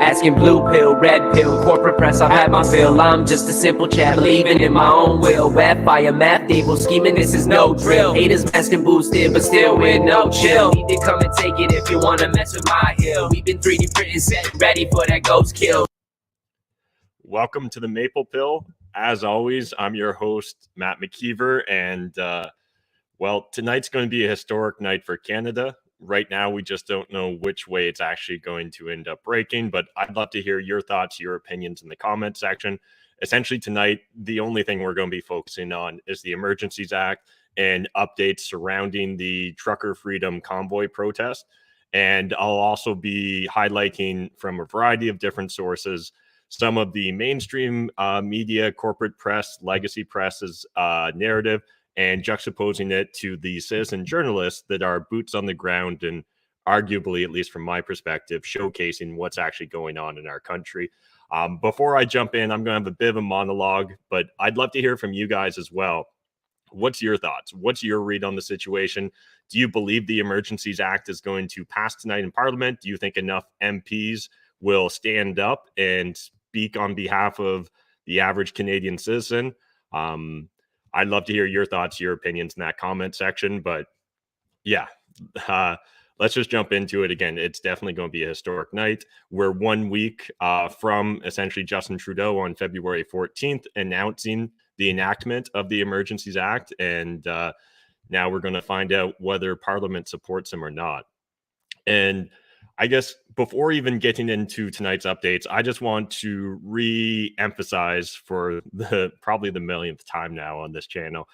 Asking blue pill, red pill, corporate press, I've had my fill. I'm just a simple chat, believing in my own will. Web fire, math, evil scheming, this is no drill. Haters masked and boosted, but still with no chill. Need to come and take it if you wanna mess with my hill. We've been 3D printing, set ready for that ghost kill. Welcome to the Maple Pill. As always, I'm your host, Matt McKeever, and well, tonight's going to be a historic night for Canada. Right now, we just don't know which way it's actually going to end up breaking, but I'd love to hear your thoughts, your opinions in the comment section. Essentially, tonight, the only thing we're going to be focusing on is the Emergencies Act and updates surrounding the Trucker Freedom Convoy protest. And I'll also be highlighting from a variety of different sources some of the mainstream media, corporate press, legacy press's narrative, and juxtaposing it to the citizen journalists that are boots on the ground and arguably, at least from my perspective, showcasing what's actually going on in our country. Before I jump in, I'm going to have a bit of a monologue, but I'd love to hear from you guys as well. What's your thoughts? What's your read on the situation? Do you believe the Emergencies Act is going to pass tonight in Parliament? Do you think enough MPs will stand up and speak on behalf of the average Canadian citizen? I'd love to hear your thoughts, your opinions in that comment section. But yeah, let's just jump into it. Again, it's definitely going to be a historic night. We're 1 week from essentially Justin Trudeau on February 14th announcing the enactment of the Emergencies Act. And now we're going to find out whether Parliament supports him or not. And I guess before even getting into tonight's updates, I just want to re-emphasize for probably the millionth time now on this channel,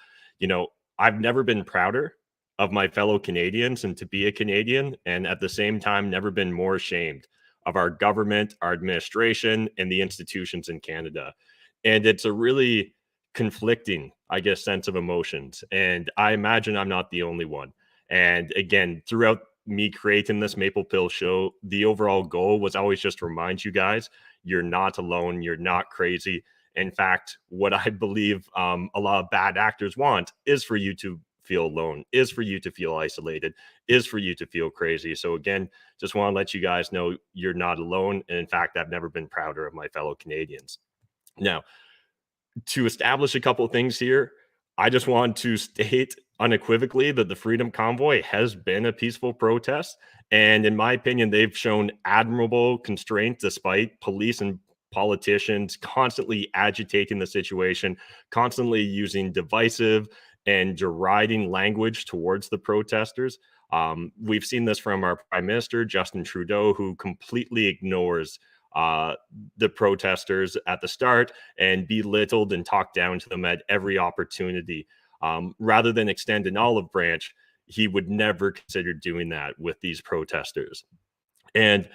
I've never been prouder of my fellow Canadians and to be a Canadian, and at the same time, never been more ashamed of our government, our administration, and the institutions in Canada. And it's a really conflicting, I guess, sense of emotions. And I imagine I'm not the only one. And again, throughout me creating this Maple Pill show, the overall goal was always just to remind you guys, you're not alone, you're not crazy. In fact, what I believe a lot of bad actors want is for you to feel alone, is for you to feel isolated, is for you to feel crazy. So again, just want to let you guys know you're not alone. And in fact, I've never been prouder of my fellow Canadians. Now, to establish a couple of things here, I just want to state unequivocally that the Freedom Convoy has been a peaceful protest. And in my opinion, they've shown admirable constraint despite police and politicians constantly agitating the situation, constantly using divisive and deriding language towards the protesters. We've seen this from our Prime Minister, Justin Trudeau, who completely ignores the protesters at the start and belittled and talked down to them at every opportunity. Rather than extend an olive branch, he would never consider doing that with these protesters. And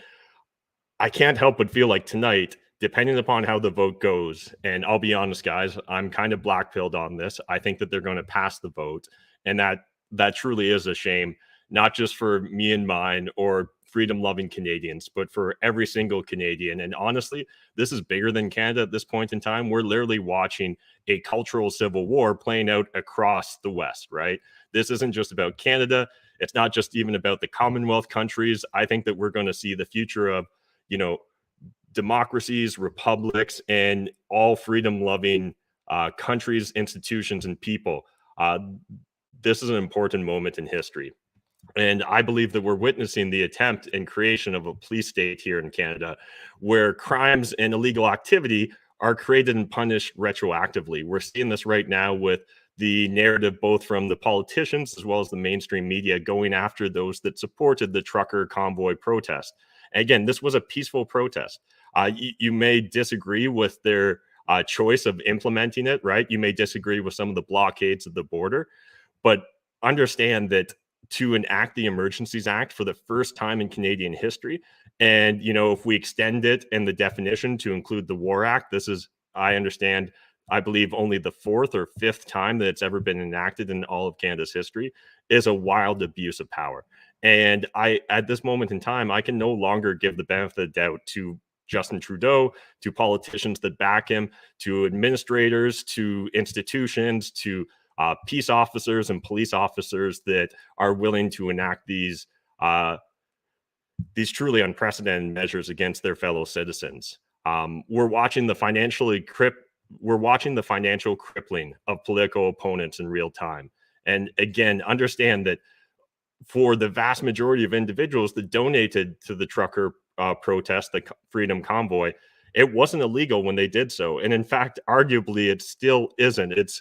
I can't help but feel like tonight, depending upon how the vote goes, and I'll be honest, guys, I'm kind of black-pilled on this. I think that they're going to pass the vote, and that truly is a shame, not just for me and mine or freedom-loving Canadians, but for every single Canadian. And honestly, this is bigger than Canada at this point in time. We're literally watching a cultural civil war playing out across the West, right? This isn't just about Canada. It's not just even about the Commonwealth countries. I think that we're going to see the future of, democracies, republics, and all freedom-loving countries, institutions, and people. This is an important moment in history. And I believe that we're witnessing the attempt and creation of a police state here in Canada where crimes and illegal activity are created and punished retroactively. We're seeing this right now with the narrative both from the politicians as well as the mainstream media going after those that supported the trucker convoy protest. And again, this was a peaceful protest. You may disagree with their choice of implementing it, right? You may disagree with some of the blockades of the border, but understand that to enact the Emergencies Act for the first time in Canadian history. And, if we extend it in the definition to include the War Act, this is, I understand, I believe only the fourth or fifth time that it's ever been enacted in all of Canada's history, is a wild abuse of power. And at this moment in time, I can no longer give the benefit of the doubt to Justin Trudeau, to politicians that back him, to administrators, to institutions, to peace officers and police officers that are willing to enact these these truly unprecedented measures against their fellow citizens. We're watching the financial crippling of political opponents in real time. And again, understand that for the vast majority of individuals that donated to the trucker protest, the Freedom Convoy, it wasn't illegal when they did so. And in fact, arguably, it still isn't. It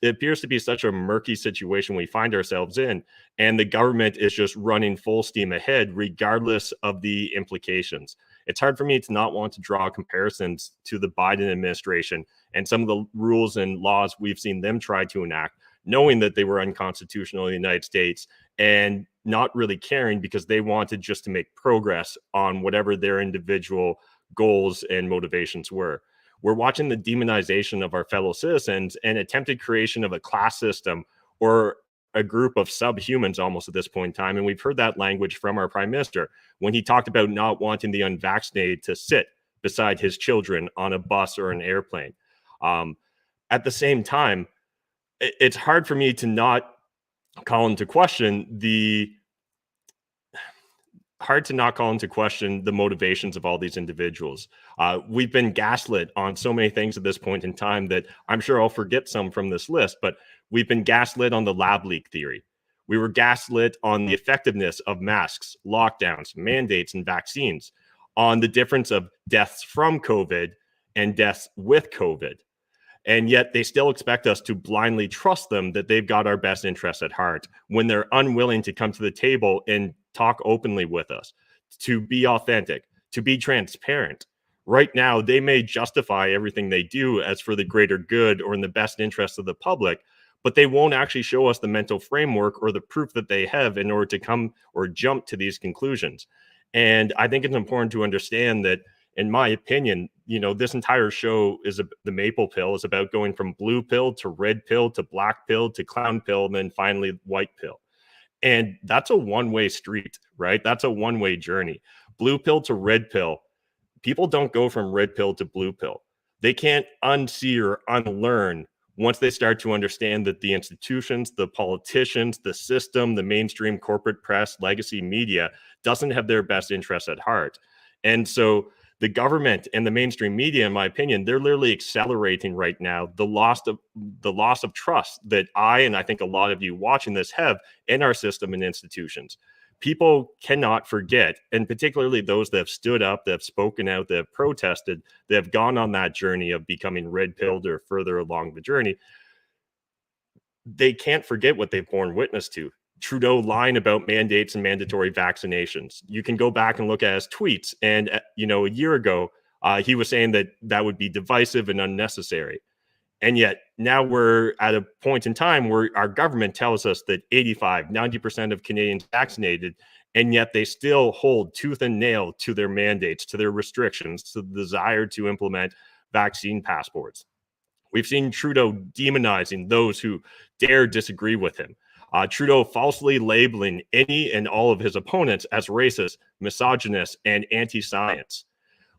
appears to be such a murky situation we find ourselves in, and the government is just running full steam ahead, regardless of the implications. It's hard for me to not want to draw comparisons to the Biden administration and some of the rules and laws we've seen them try to enact, knowing that they were unconstitutional in the United States and not really caring because they wanted just to make progress on whatever their individual goals and motivations were. We're watching the demonization of our fellow citizens and attempted creation of a class system or a group of subhumans almost at this point in time. And we've heard that language from our prime minister when he talked about not wanting the unvaccinated to sit beside his children on a bus or an airplane. At the same time, it's hard for me to not call into question the motivations of all these individuals. We've been gaslit on so many things at this point in time that I'm sure I'll forget some from this list, but we've been gaslit on the lab leak theory. We were gaslit on the effectiveness of masks, lockdowns, mandates, and vaccines, on the difference of deaths from COVID and deaths with COVID. And yet they still expect us to blindly trust them that they've got our best interests at heart when they're unwilling to come to the table and talk openly with us, to be authentic, to be transparent. Right now, they may justify everything they do as for the greater good or in the best interest of the public, but they won't actually show us the mental framework or the proof that they have in order to come or jump to these conclusions. And I think it's important to understand that, in my opinion, this entire show is the maple pill is about going from blue pill to red pill to black pill to clown pill, and then finally white pill. And that's a one-way street, right? That's a one-way journey. Blue pill to red pill. People don't go from red pill to blue pill. They can't unsee or unlearn once they start to understand that the institutions, the politicians, the system, the mainstream corporate press, legacy media doesn't have their best interests at heart. And so the government and the mainstream media, in my opinion, they're literally accelerating right now the loss of trust that I and I think a lot of you watching this have in our system and institutions. People cannot forget, and particularly those that have stood up, that have spoken out, that have protested, that have gone on that journey of becoming red-pilled or further along the journey. They can't forget what they've borne witness to. Trudeau lying about mandates and mandatory vaccinations. You can go back and look at his tweets. And, a year ago, he was saying that that would be divisive and unnecessary. And yet now we're at a point in time where our government tells us that 90% of Canadians vaccinated, and yet they still hold tooth and nail to their mandates, to their restrictions, to the desire to implement vaccine passports. We've seen Trudeau demonizing those who dare disagree with him. Trudeau falsely labeling any and all of his opponents as racist, misogynist, and anti-science.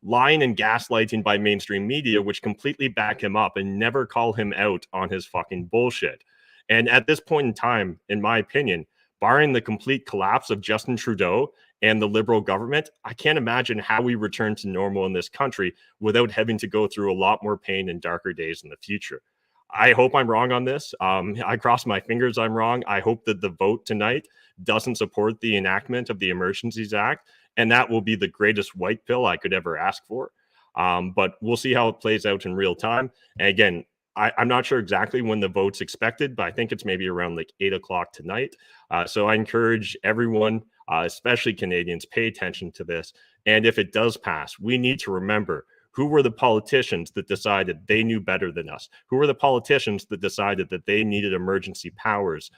Lying and gaslighting by mainstream media, which completely back him up and never call him out on his fucking bullshit. And at this point in time, in my opinion, barring the complete collapse of Justin Trudeau and the Liberal government, I can't imagine how we return to normal in this country without having to go through a lot more pain and darker days in the future. I hope I'm wrong on this. I cross my fingers I'm wrong. I hope that the vote tonight doesn't support the enactment of the Emergencies Act, and that will be the greatest white pill I could ever ask for. But we'll see how it plays out in real time. And again, I'm not sure exactly when the vote's expected, but I think it's maybe around like 8 o'clock tonight. So I encourage everyone, especially Canadians, pay attention to this. And if it does pass, we need to remember who were the politicians that decided they knew better than us? Who were the politicians that decided that they needed emergency powers,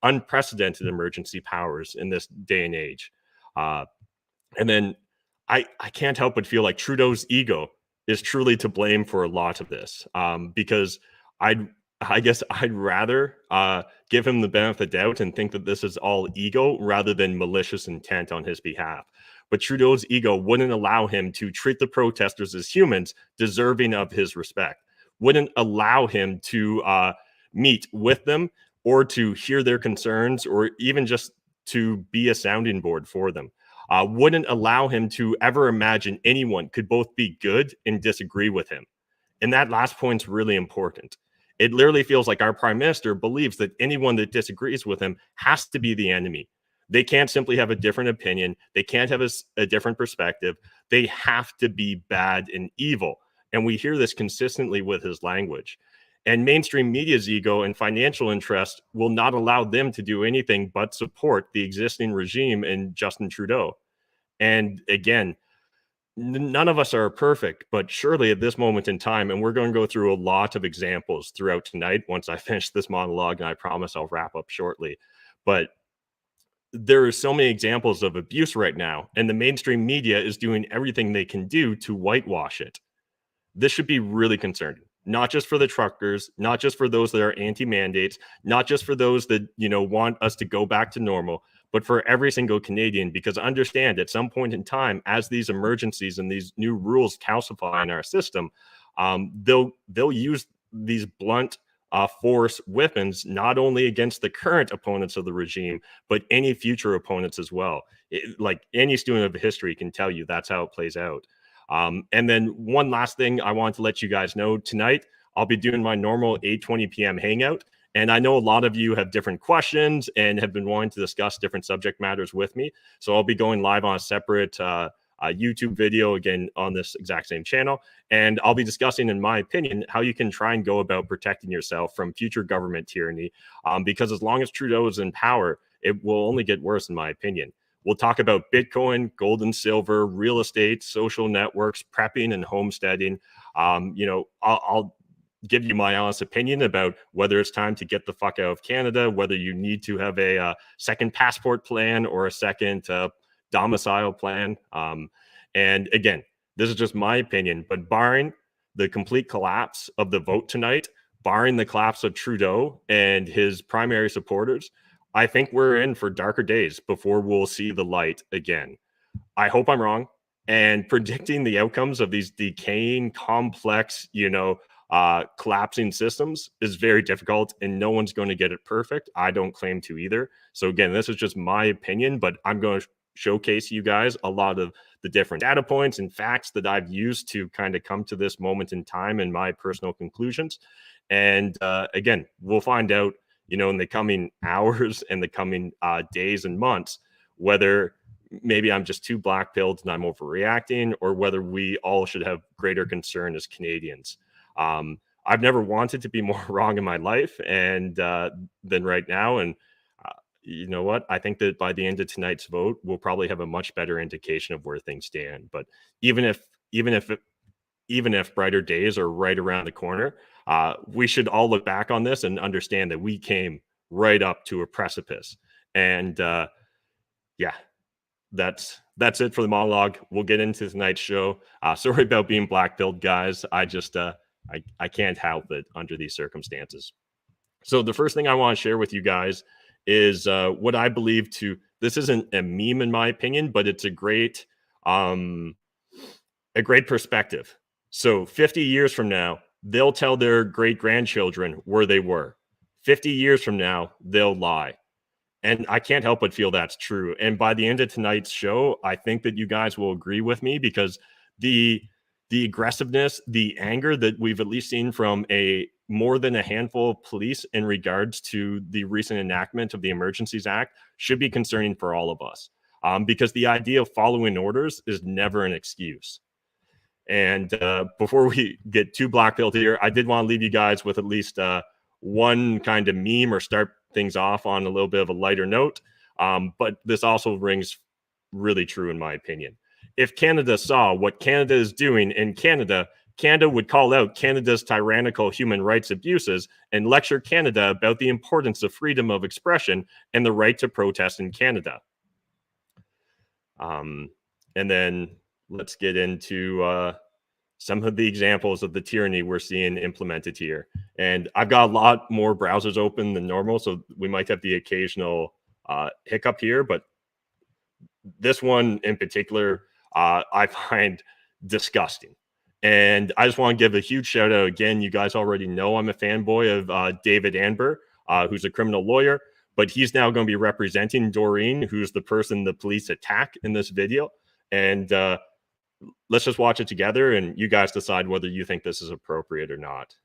unprecedented emergency powers in this day and age? And then I can't help but feel like Trudeau's ego is truly to blame for a lot of this, because I guess I'd rather give him the benefit of the doubt and think that this is all ego rather than malicious intent on his behalf. But Trudeau's ego wouldn't allow him to treat the protesters as humans deserving of his respect, wouldn't allow him to meet with them or to hear their concerns or even just to be a sounding board for them. wouldn't allow him to ever imagine anyone could both be good and disagree with him. And that last point's really important. It literally feels like our prime minister believes that anyone that disagrees with him has to be the enemy. They can't simply have a different opinion. They can't have a different perspective. They have to be bad and evil. And we hear this consistently with his language. And mainstream media's ego and financial interest will not allow them to do anything but support the existing regime and Justin Trudeau. And again, none of us are perfect, but surely at this moment in time, and we're going to go through a lot of examples throughout tonight once I finish this monologue, and I promise I'll wrap up shortly. But there are so many examples of abuse right now, and the mainstream media is doing everything they can do to whitewash it. This should be really concerning, not just for the truckers, not just for those that are anti-mandates, not just for those that, want us to go back to normal, but for every single Canadian, because understand at some point in time, as these emergencies and these new rules calcify in our system, they'll use these blunt force weapons, not only against the current opponents of the regime, but any future opponents as well. Like any student of history can tell you, that's how it plays out. And then one last thing I want to let you guys know tonight, I'll be doing my normal 8:20 p.m. hangout. And I know a lot of you have different questions and have been wanting to discuss different subject matters with me. So I'll be going live on a separate YouTube video, again, on this exact same channel. And I'll be discussing, in my opinion, how you can try and go about protecting yourself from future government tyranny. Because as long as Trudeau is in power, it will only get worse, in my opinion. We'll talk about Bitcoin, gold and silver, real estate, social networks, prepping and homesteading. I'll give you my honest opinion about whether it's time to get the fuck out of Canada, whether you need to have a second passport plan or a second domicile plan. And again, this is just my opinion, but barring the complete collapse of the vote tonight, barring the collapse of Trudeau and his primary supporters, I think we're in for darker days before we'll see the light again. I hope I'm wrong. And predicting the outcomes of these decaying, complex, collapsing systems is very difficult, and no one's going to get it perfect. I don't claim to either. So again, this is just my opinion, but I'm going to showcase you guys a lot of the different data points and facts that I've used to kind of come to this moment in time and my personal conclusions. And again, we'll find out, in the coming hours and the coming days and months, whether maybe I'm just too black-pilled and I'm overreacting, or whether we all should have greater concern as Canadians. I've never wanted to be more wrong in my life and than right now. And you know what? I think that by the end of tonight's vote, we'll probably have a much better indication of where things stand. But even if brighter days are right around the corner, we should all look back on this and understand that we came right up to a precipice. And that's it for the monologue. We'll get into tonight's show. Sorry about being black-pilled, guys. I just I can't help it under these circumstances. So the first thing I want to share with you guys is what I believe this isn't a meme in my opinion, but it's a great perspective. So 50 years from now, they'll tell their great-grandchildren where they were. 50 years from now, they'll lie. And I can't help but feel that's true. And by the end of tonight's show, I think that you guys will agree with me, because the aggressiveness, the anger that we've at least seen from more than a handful of police in regards to the recent enactment of the Emergencies Act should be concerning for all of us, because the idea of following orders is never an excuse. And before we get too black-pilled here, I did want to leave you guys with at least one kind of meme, or start things off on a little bit of a lighter note. But this also rings really true in my opinion. If Canada saw what Canada is doing in Canada, Canada would call out Canada's tyrannical human rights abuses and lecture Canada about the importance of freedom of expression and the right to protest in Canada. And then let's get into some of the examples of the tyranny we're seeing implemented here. And I've got a lot more browsers open than normal, so we might have the occasional hiccup here, but this one in particular, I find disgusting. And I just want to give a huge shout out again. You guys already know I'm a fanboy of David Anber, who's a criminal lawyer. but he's now going to be representing Doreen, who's the person the police attack in this video. And let's just watch it together, and you guys decide whether you think this is appropriate or not.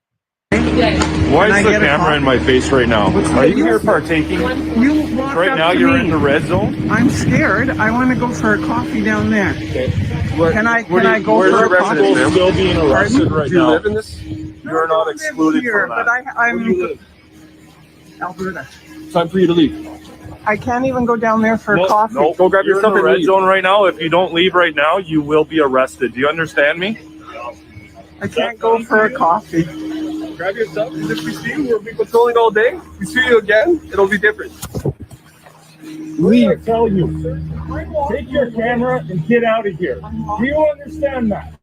Why is the camera in my face right now? Are you here partaking? You walk Right up now to you're me. in the red zone? I'm scared. I want to go for a coffee down there. Okay. Can I go Where's for your a coffee? residence still being arrested right Do you now? live in this? You're not excluded here, from that. but I'm Where do you live? Alberta. Time for you to leave. I can't even go down there for a No, coffee. no, Go grab your you're stuff in the and red leave. zone right now. If you don't leave right now, you will be arrested. Do you understand me? I can't go for a coffee. Grab your stuff, and if we see you, we'll be patrolling all day. If we see you again, it'll be different. Leave, I tell you. Take your camera and get out of here. Do you understand that?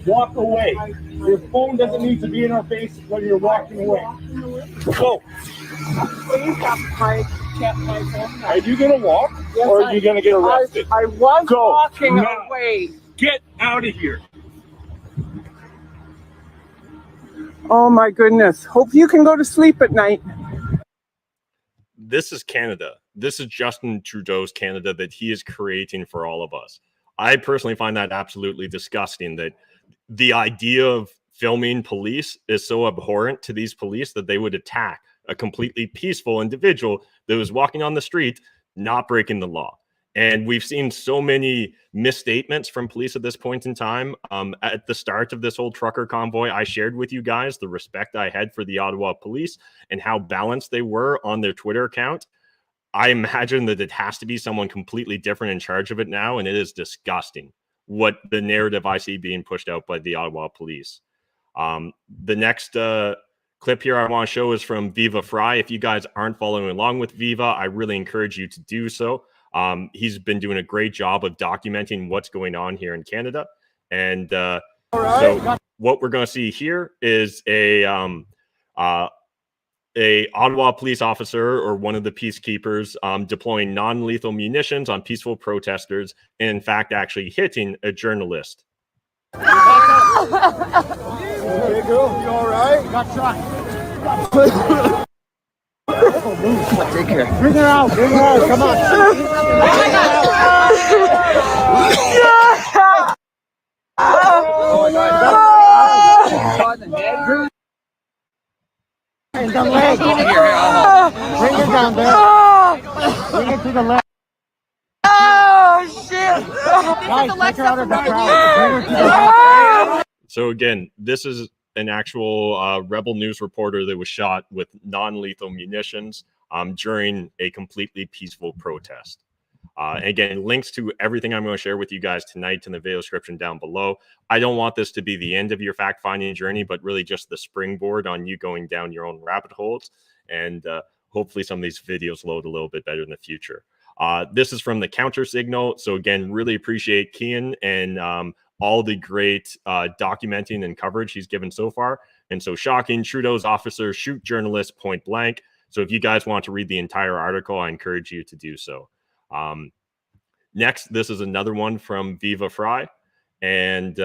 Walk away. Your phone doesn't need to be in our face when you're walking away. Go. Please have my phone. Are you gonna walk or are you gonna get arrested? I was Go walking now. away. Get out of here. Oh my goodness. Hope you can go to sleep at night. This is Canada. This is Justin Trudeau's Canada that he is creating for all of us. I personally find that absolutely disgusting, that the idea of filming police is so abhorrent to these police that they would attack a completely peaceful individual that was walking on the street, not breaking the law. And we've seen so many misstatements from police at this point in time. At the start of this whole trucker convoy, I shared with you guys the respect I had for the Ottawa police and how balanced they were on their Twitter account. I imagine that it has to be someone completely different in charge of it now, and it is disgusting what the narrative I see being pushed out by the Ottawa police. The next clip here I want to show is from Viva Fry. If you guys aren't following along with Viva, I really encourage you to do so. He's been doing a great job of documenting what's going on here in Canada. And so what we're going to see here is a Ottawa police officer or one of the peacekeepers deploying non-lethal munitions on peaceful protesters and in fact actually hitting a journalist. Hey, girl, you all right? Got shot. Take care. Bring her out. Bring her out. Come on. Oh, my God. And the leg. Bring her down there. Bring her to the leg. Oh, shit. Guys, take her out of the crowd. Bring her to the leg. So again, this is an actual Rebel News reporter that was shot with non-lethal munitions during a completely peaceful protest. Again, links to everything I'm going to share with you guys tonight in the video description down below. I don't want this to be the end of your fact-finding journey, but really just the springboard on you going down your own rabbit holes. And hopefully some of these videos load a little bit better in the future. This is from the Counter Signal. So again, really appreciate Kian and all the great documenting and coverage he's given so far. And so shocking, Trudeau's officers shoot journalists point blank. So if you guys want to read the entire article, I encourage you to do so. Next, this is another one from Viva Fry. And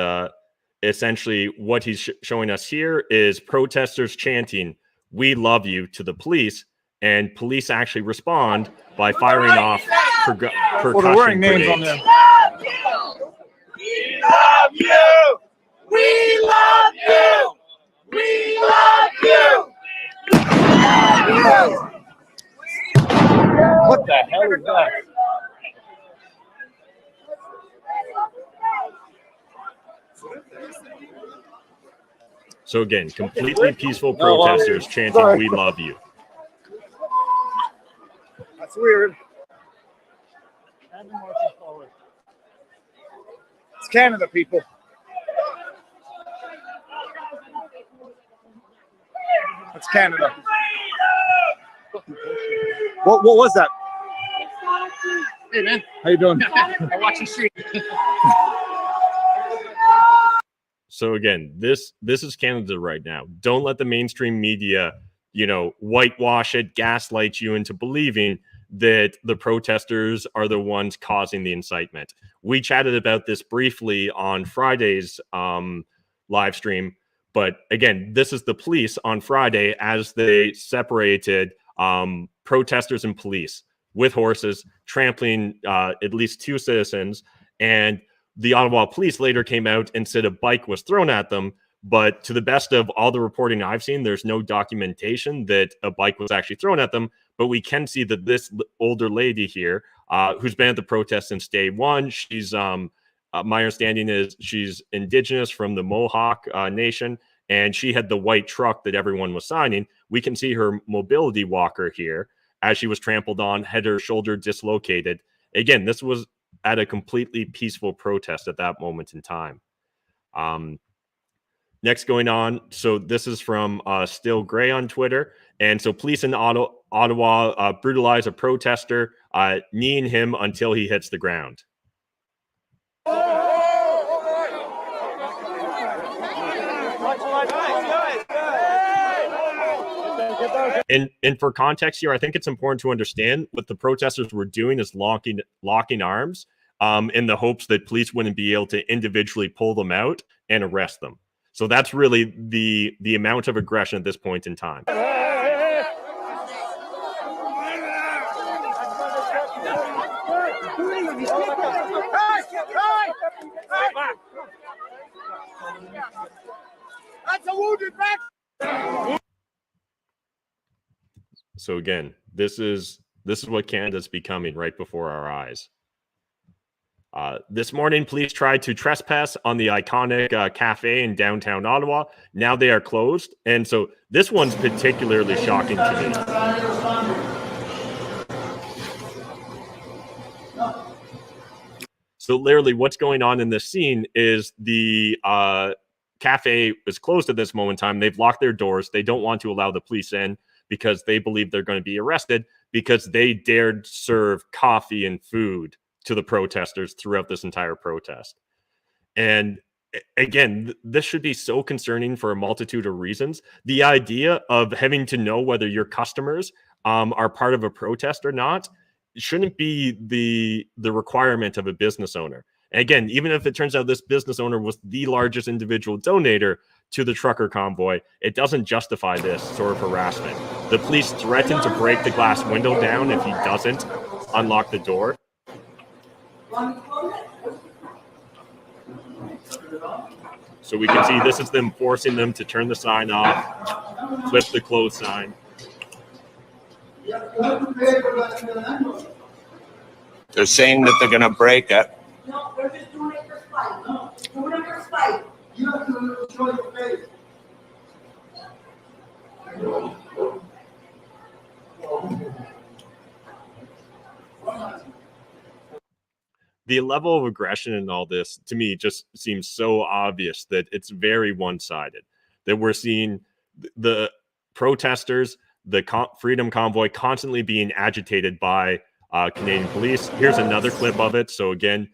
essentially what he's showing us here is protesters chanting, "We love you," to the police. And police actually respond by firing off percussion grenades. We love you! We love you! We love you! We love you! What the hell is that? So again, completely peaceful protesters chanting, "We love you." That's weird. It's Canada, people. It's Canada. What was that? Hey, man. How you doing? I watch you stream. So again, this is Canada right now. Don't let the mainstream media, whitewash it, gaslight you into believing that the protesters are the ones causing the incitement. We chatted about this briefly on Friday's live stream, but again, this is the police on Friday as they separated protesters and police with horses trampling at least 2 citizens. And the Ottawa police later came out and said a bike was thrown at them. But to the best of all the reporting I've seen, there's no documentation that a bike was actually thrown at them. But we can see that this older lady here, who's been at the protest since day one, she's my understanding is she's Indigenous from the Mohawk Nation, and she had the white truck that everyone was signing. We can see her mobility walker here as she was trampled on, had her shoulder dislocated. Again, this was at a completely peaceful protest at that moment in time. Next going on, so this is from Still Gray on Twitter. And so police in Ottawa brutalize a protester, kneeing him until he hits the ground. And for context here, I think it's important to understand what the protesters were doing is locking arms in the hopes that police wouldn't be able to individually pull them out and arrest them. So that's really the amount of aggression at this point in time. That's a wounded back. So again, this is what Canada's becoming right before our eyes. This morning, police tried to trespass on the iconic cafe in downtown Ottawa. Now they are closed. And so this one's particularly shocking to me. So literally what's going on in this scene is the cafe is closed at this moment in time. They've locked their doors. They don't want to allow the police in because they believe they're going to be arrested because they dared serve coffee and food to the protesters throughout this entire protest. And again, this should be so concerning for a multitude of reasons. The idea of having to know whether your customers are part of a protest or not shouldn't be the requirement of a business owner. And again, even if it turns out this business owner was the largest individual donator to the trucker convoy, it doesn't justify this sort of harassment. The police threatened to break the glass window down if he doesn't unlock the door. So we can see this is them forcing them to turn the sign off, flip the close sign. They're saying that they're going to break it. No, they're just doing it for spite. No, doing it for spite. You have to show your face. The level of aggression in all this, to me, just seems so obvious that it's very one-sided. That we're seeing the protesters, the Freedom Convoy constantly being agitated by Canadian police. Here's another clip of it. So again,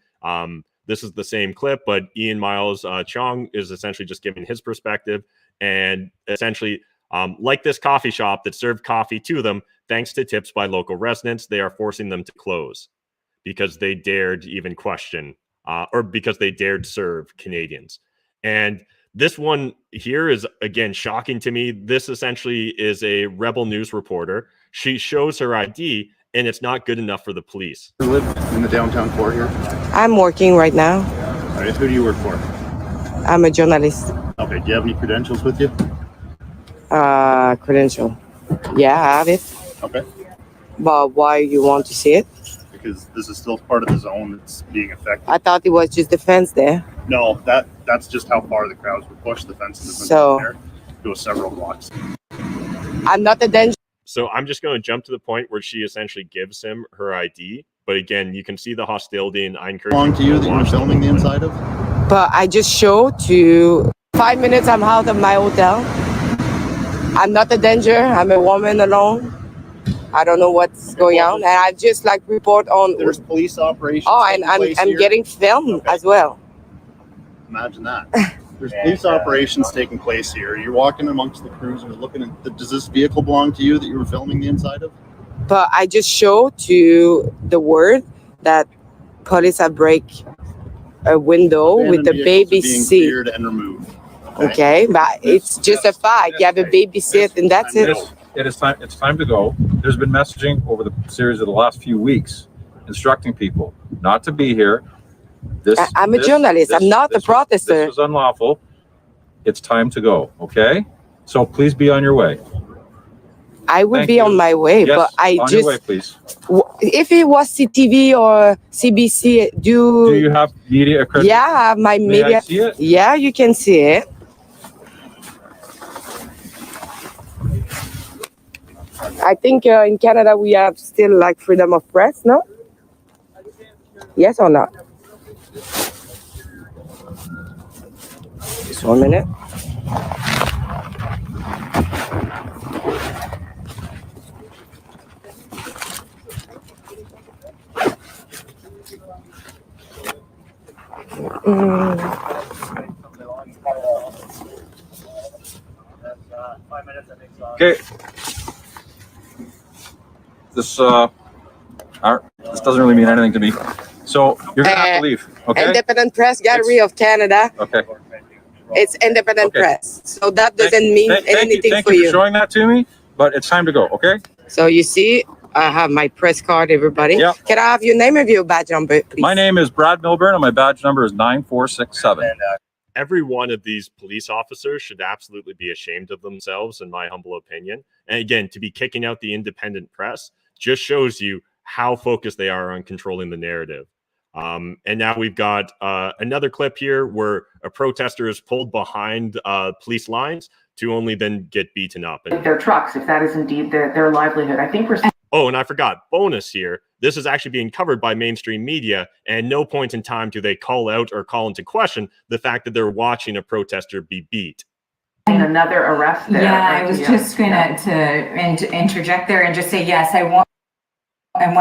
this is the same clip, but Ian Miles Chong is essentially just giving his perspective. And essentially, like this coffee shop that served coffee to them, thanks to tips by local residents, they are forcing them to close because they dared even question or because they dared serve Canadians. And this one here is, again, shocking to me. This essentially is a Rebel News reporter. She shows her ID, and it's not good enough for the police. You live in the downtown core here? I'm working right now. All right, who do you work for? I'm a journalist. Okay, do you have any credentials with you? Credential. Yeah, I have it. Okay. But why you want to see it? Because this is still part of the zone that's being affected. I thought it was just the fence there. No, that's just how far the crowds were pushed. The fence has been there. It goes several blocks. I'm not a danger. So I'm just going to jump to the point where she essentially gives him her ID. But again, you can see the hostility, and I encourage you to you that you're filming the inside of? But I just showed to 5 minutes I'm out of my hotel. I'm not a danger. I'm a woman alone. I don't know what's going on, and I just report on. There's police operations. Oh, and I'm getting filmed as well. Imagine that. There's police operations taking place here. You're walking amongst the crews and you're looking at. Does this vehicle belong to you that you were filming the inside of? But I just showed to the word that police have break a window with a baby seat. Cleared and removed. Okay, but it's just a fact. You have a baby seat, and that's it. It is time. It's time to go. there's been messaging over the series of the last few weeks instructing people not to be here. I'm a journalist. I'm not a protester. This was unlawful. It's time to go, okay? So please be on your way. I would be on my way, yes, but I on just... your way, please. If it was CTV or CBC, Do you have media accreditation? Yeah, I have my media. May I see it? Yeah, you can see it. I think in Canada we have still like freedom of press, no? Yes or not? Just 1 minute. Okay. This doesn't really mean anything to me. So you're gonna have to leave. Okay. Independent Press Gallery of Canada. Okay. It's independent press, so that doesn't mean anything thank for you you. for showing that to me, but it's time to go. Okay. So you see, I have my press card, everybody. Yeah. Can I have your name and your badge number, please? My name is Brad Milburn, and my badge number is 9467. Every one of these police officers should absolutely be ashamed of themselves, in my humble opinion. And again, to be kicking out the independent press just shows you how focused they are on controlling the narrative. And now we've got another clip here where a protester is pulled behind police lines to only then get beaten up. And their trucks, if that is indeed their livelihood. I think we're... Oh, and I forgot, bonus here. This is actually being covered by mainstream media, and no point in time do they call out or call into question the fact that they're watching a protester be beat. Another arrest there. Yeah, I was just going to interject there and just say, yes, I want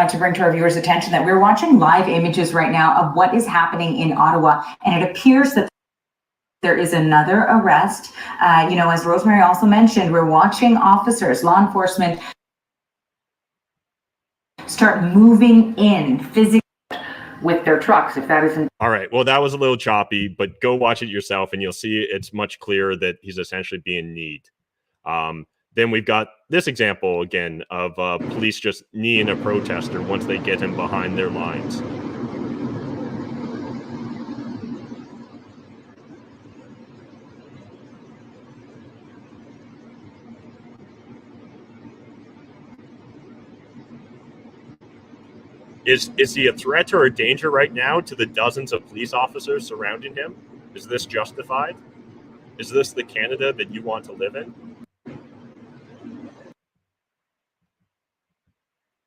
to bring to our viewers' attention that we're watching live images right now of what is happening in Ottawa, and it appears that there is another arrest. As Rosemary also mentioned, we're watching officers, law enforcement, start moving in physically with their trucks, if that isn't... All right, well, that was a little choppy, but go watch it yourself and you'll see it's much clearer that he's essentially being kneed. Then we've got this example again of police just kneeing a protester once they get him behind their lines. Is he a threat or a danger right now to the dozens of police officers surrounding him? Is this justified? Is this the Canada that you want to live in?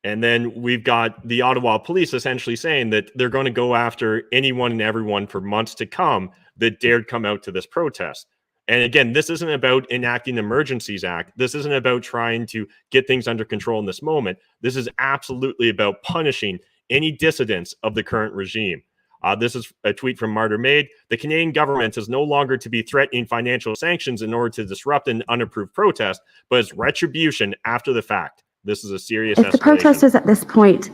And then we've got the Ottawa police essentially saying that they're going to go after anyone and everyone for months to come that dared come out to this protest. And again, this isn't about enacting the Emergencies Act. This isn't about trying to get things under control in this moment. This is absolutely about punishing any dissidents of the current regime. This is a tweet from Martyr Maid. The Canadian government is no longer to be threatening financial sanctions in order to disrupt an unapproved protest, but is retribution after the fact. This is a serious escalation. If the protesters at this point,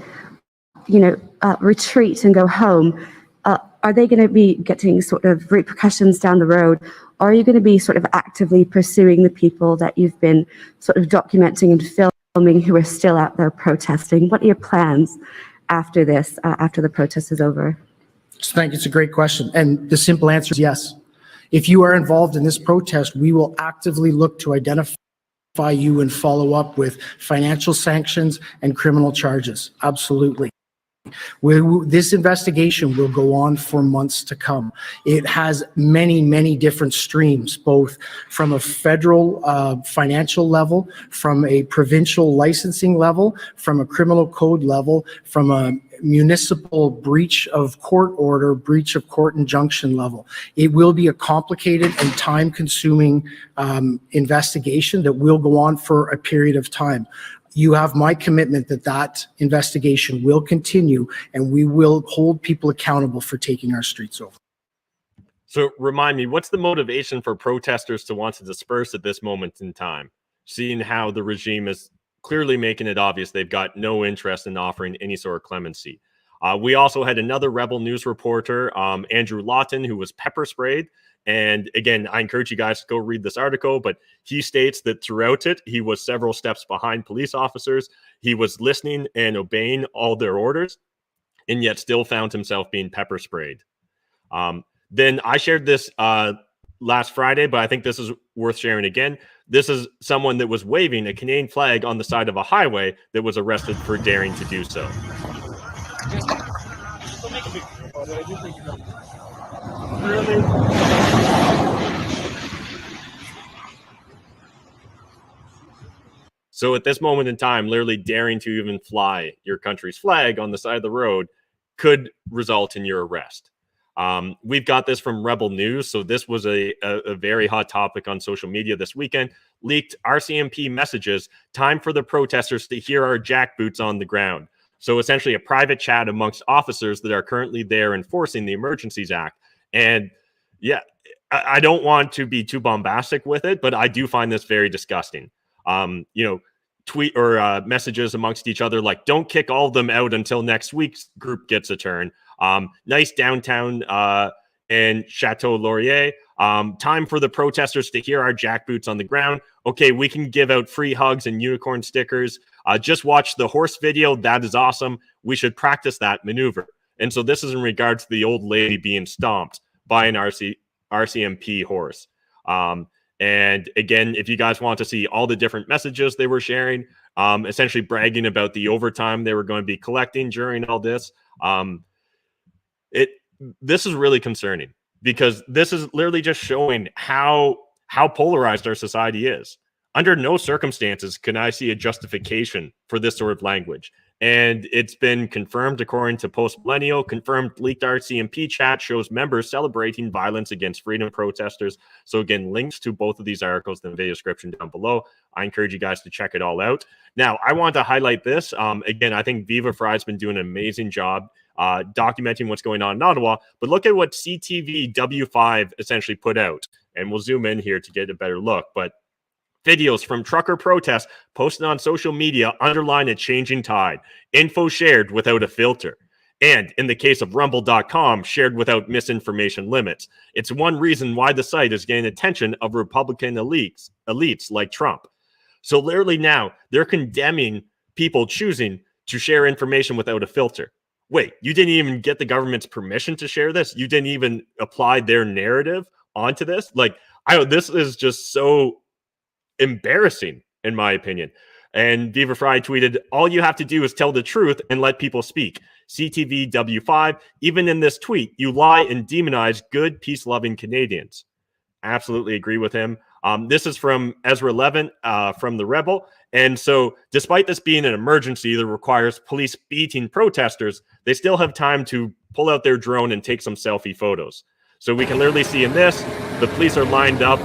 retreat and go home, are they going to be getting sort of repercussions down the road? Or are you going to be sort of actively pursuing the people that you've been sort of documenting and filming who are still out there protesting? What are your plans after this, after the protest is over? I think it's a great question. And the simple answer is yes. If you are involved in this protest, we will actively look to identify you and follow up with financial sanctions and criminal charges. Absolutely. This investigation will go on for months to come. It has many, many different streams, both from a federal financial level, from a provincial licensing level, from a criminal code level, from a municipal breach of court order, breach of court injunction level. It will be a complicated and time-consuming investigation that will go on for a period of time. You have my commitment that investigation will continue and we will hold people accountable for taking our streets over. So remind me, what's the motivation for protesters to want to disperse at this moment in time, seeing how the regime is clearly making it obvious they've got no interest in offering any sort of clemency? We also had another Rebel News reporter, Andrew Lawton, who was pepper sprayed. And again, I encourage you guys to go read this article, but he states that throughout it, he was several steps behind police officers. He was listening and obeying all their orders, and yet still found himself being pepper sprayed. Then I shared this last Friday, but I think this is worth sharing again. This is someone that was waving a Canadian flag on the side of a highway that was arrested for daring to do so. So at this moment in time, literally daring to even fly your country's flag on the side of the road could result in your arrest. We've got this from Rebel News. So this was a very hot topic on social media this weekend. Leaked RCMP messages, time for the protesters to hear our jackboots on the ground. So essentially a private chat amongst officers that are currently there enforcing the Emergencies Act. And yeah, I don't want to be too bombastic with it, but I do find this very disgusting. Tweet or messages amongst each other like, don't kick all of them out until next week's group gets a turn. Nice downtown in Chateau Laurier. Time for the protesters to hear our jackboots on the ground. Okay, we can give out free hugs and unicorn stickers. Just watch the horse video. That is awesome. We should practice that maneuver. And so this is in regard to the old lady being stomped by an RCMP horse. And again, if you guys want to see all the different messages they were sharing, essentially bragging about the overtime they were going to be collecting during all this, this is really concerning because this is literally just showing how polarized our society is. Under no circumstances can I see a justification for this sort of language. And it's been confirmed, according to Post Millennial, confirmed leaked RCMP chat shows members celebrating violence against freedom protesters. So again, links to both of these articles in the video description down below. I encourage you guys to check it all out. Now, I want to highlight this. Again, I think Viva Fry's been doing an amazing job documenting what's going on in Ottawa. But look at what CTV W5 essentially put out. And we'll zoom in here to get a better look. But videos from trucker protests posted on social media underline a changing tide. Info shared without a filter. And in the case of rumble.com, shared without misinformation limits. It's one reason why the site is getting attention of Republican elites like Trump. So literally now, they're condemning people choosing to share information without a filter. Wait, you didn't even get the government's permission to share this? You didn't even apply their narrative onto this? Like, this is just so embarrassing, in my opinion. And Viva Fry tweeted, all you have to do is tell the truth and let people speak. CTV W5, even in this tweet, you lie and demonize good, peace-loving Canadians. Absolutely agree with him. This is from Ezra Levin from The Rebel. And so despite this being an emergency that requires police beating protesters, they still have time to pull out their drone and take some selfie photos. So we can literally see in this, the police are lined up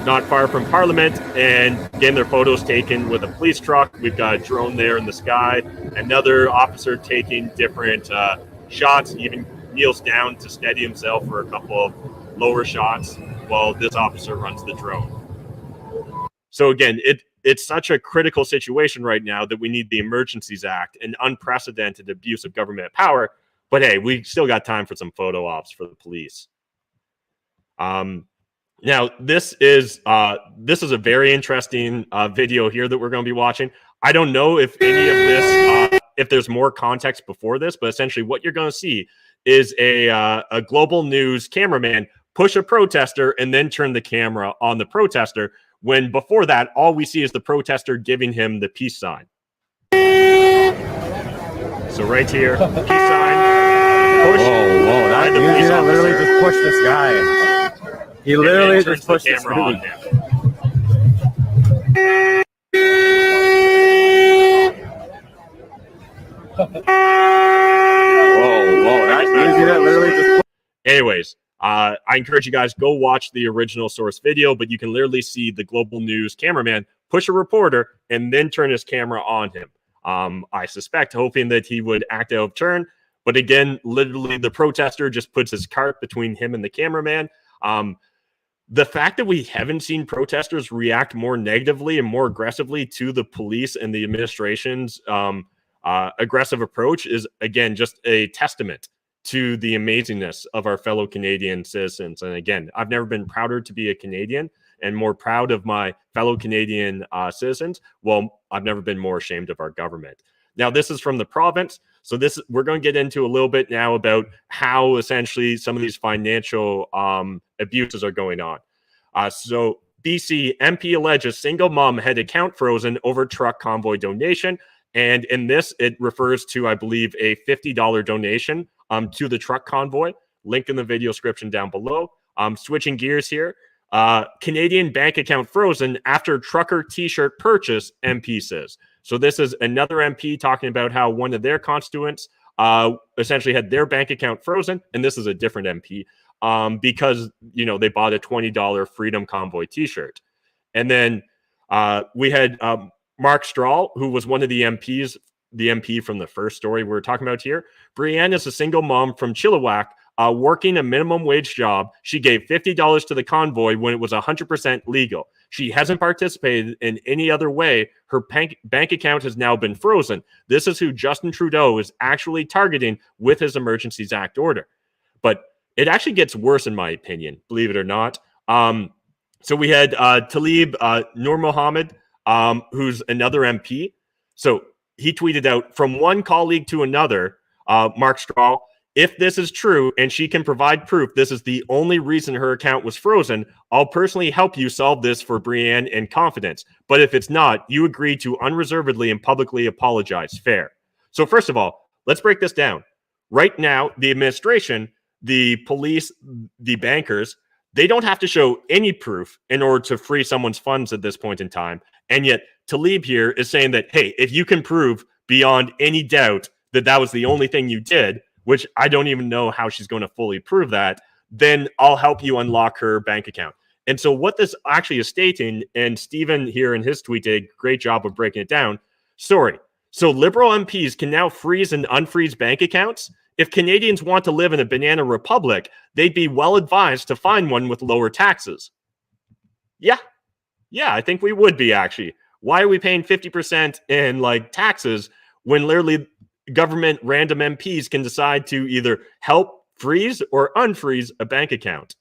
not far from Parliament and getting their photos taken with a police truck. We've got a drone there in the sky. Another officer taking different shots, even kneels down to steady himself for a couple of lower shots while this officer runs the drone. So again, it's such a critical situation right now that we need the Emergencies Act, an unprecedented abuse of government power. But hey, we still got time for some photo ops for the police. Now, this is a very interesting video here that we're going to be watching. I don't know if any of this, if there's more context before this, but essentially what you're going to see is a global news cameraman push a protester and then turn the camera on the protester, when before that, all we see is the protester giving him the peace sign. So right here, peace sign. Push. Whoa, that literally just pushed this guy. He literally just pushed the camera on him. Whoa, that's crazy. That literally just. Anyways, I encourage you guys, go watch the original source video, but you can literally see the global news cameraman push a reporter and then turn his camera on him. I suspect, hoping that he would act out of turn. But again, literally the protester just puts his cart between him and the cameraman. The fact that we haven't seen protesters react more negatively and more aggressively to the police and the administration's aggressive approach is, again, just a testament to the amazingness of our fellow Canadian citizens. And again, I've never been prouder to be a Canadian and more proud of my fellow Canadian citizens. Well, I've never been more ashamed of our government. Now, this is from the province. So we're going to get into a little bit now about how essentially some of these financial abuses are going on. So BC MP alleges single mom had account frozen over truck convoy donation. And in this, it refers to, I believe, a $50 donation to the truck convoy. Link in the video description down below. Switching gears here. Canadian bank account frozen after trucker t-shirt purchase, MP says. So this is another MP talking about how one of their constituents essentially had their bank account frozen, and this is a different MP because, you know, they bought a $20 Freedom Convoy t-shirt. And then we had Mark Strahl, who was one of the MPs, the MP from the first story we're talking about here. Brianne is a single mom from Chilliwack, working a minimum wage job. She gave $50 to the convoy when it was 100% legal. She hasn't participated in any other way. Her bank account has now been frozen. This is who Justin Trudeau is actually targeting with his Emergencies Act order. But it actually gets worse, in my opinion, believe it or not. So we had Talib Nur Mohammed, who's another MP. So he tweeted out, from one colleague to another, Mark Strahl, if this is true and she can provide proof this is the only reason her account was frozen, I'll personally help you solve this for Brianne in confidence. But if it's not, you agree to unreservedly and publicly apologize. Fair. So first of all, let's break this down. Right now, the administration, the police, the bankers, they don't have to show any proof in order to free someone's funds at this point in time. And yet Talib here is saying that, hey, if you can prove beyond any doubt that that was the only thing you did, which I don't even know how she's going to fully prove that, then I'll help you unlock her bank account. And so what this actually is stating, and Stephen here in his tweet did a great job of breaking it down. Sorry. So Liberal MPs can now freeze and unfreeze bank accounts? If Canadians want to live in a banana republic, they'd be well advised to find one with lower taxes. Yeah, I think we would be, actually. Why are we paying 50% in like taxes when literally government random MPs can decide to either help freeze or unfreeze a bank account?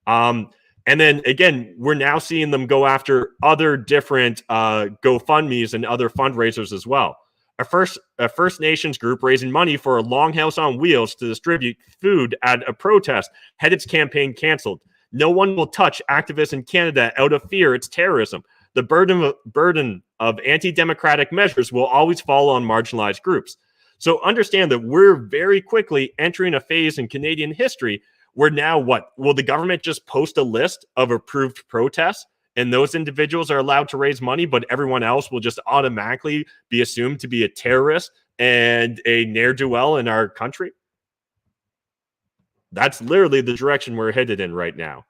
And then again, we're now seeing them go after other different GoFundMes and other fundraisers as well. A First Nations group raising money for a Longhouse on Wheels to distribute food at a protest had its campaign canceled. No one will touch activists in Canada out of fear it's terrorism. The burden of anti-democratic measures will always fall on marginalized groups. So understand that we're very quickly entering a phase in Canadian history where now what? Will the government just post a list of approved protests and those individuals are allowed to raise money, but everyone else will just automatically be assumed to be a terrorist and a ne'er-do-well in our country? That's literally the direction we're headed in right now.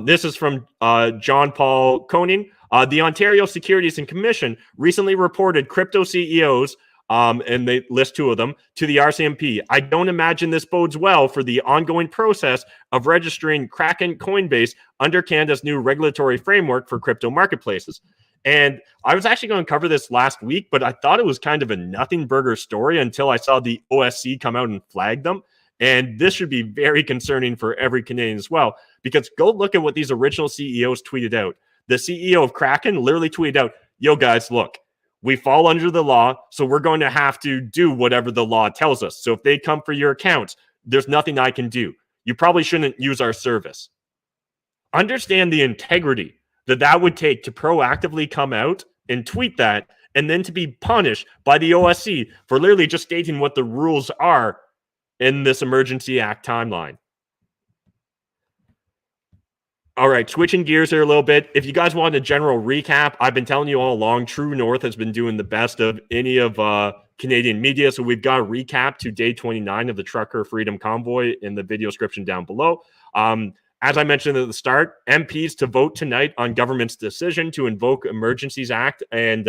This is from John Paul Koning. The Ontario Securities and Commission recently reported crypto CEOs, and they list two of them, to the RCMP. I don't imagine this bodes well for the ongoing process of registering Kraken Coinbase under Canada's new regulatory framework for crypto marketplaces. And I was actually going to cover this last week, but I thought it was kind of a nothing burger story until I saw the OSC come out and flag them. And this should be very concerning for every Canadian as well, because go look at what these original CEOs tweeted out. The CEO of Kraken literally tweeted out, yo guys, look, we fall under the law, so we're going to have to do whatever the law tells us. So if they come for your accounts, there's nothing I can do. You probably shouldn't use our service. Understand the integrity that would take to proactively come out and tweet that, and then to be punished by the OSC for literally just stating what the rules are in this Emergency Act timeline. All right, switching gears here a little bit. If you guys want a general recap, I've been telling you all along, True North has been doing the best of any of Canadian media. So we've got a recap to day 29 of the Trucker Freedom Convoy in the video description down below. As I mentioned at the start, MPs to vote tonight on government's decision to invoke Emergencies Act and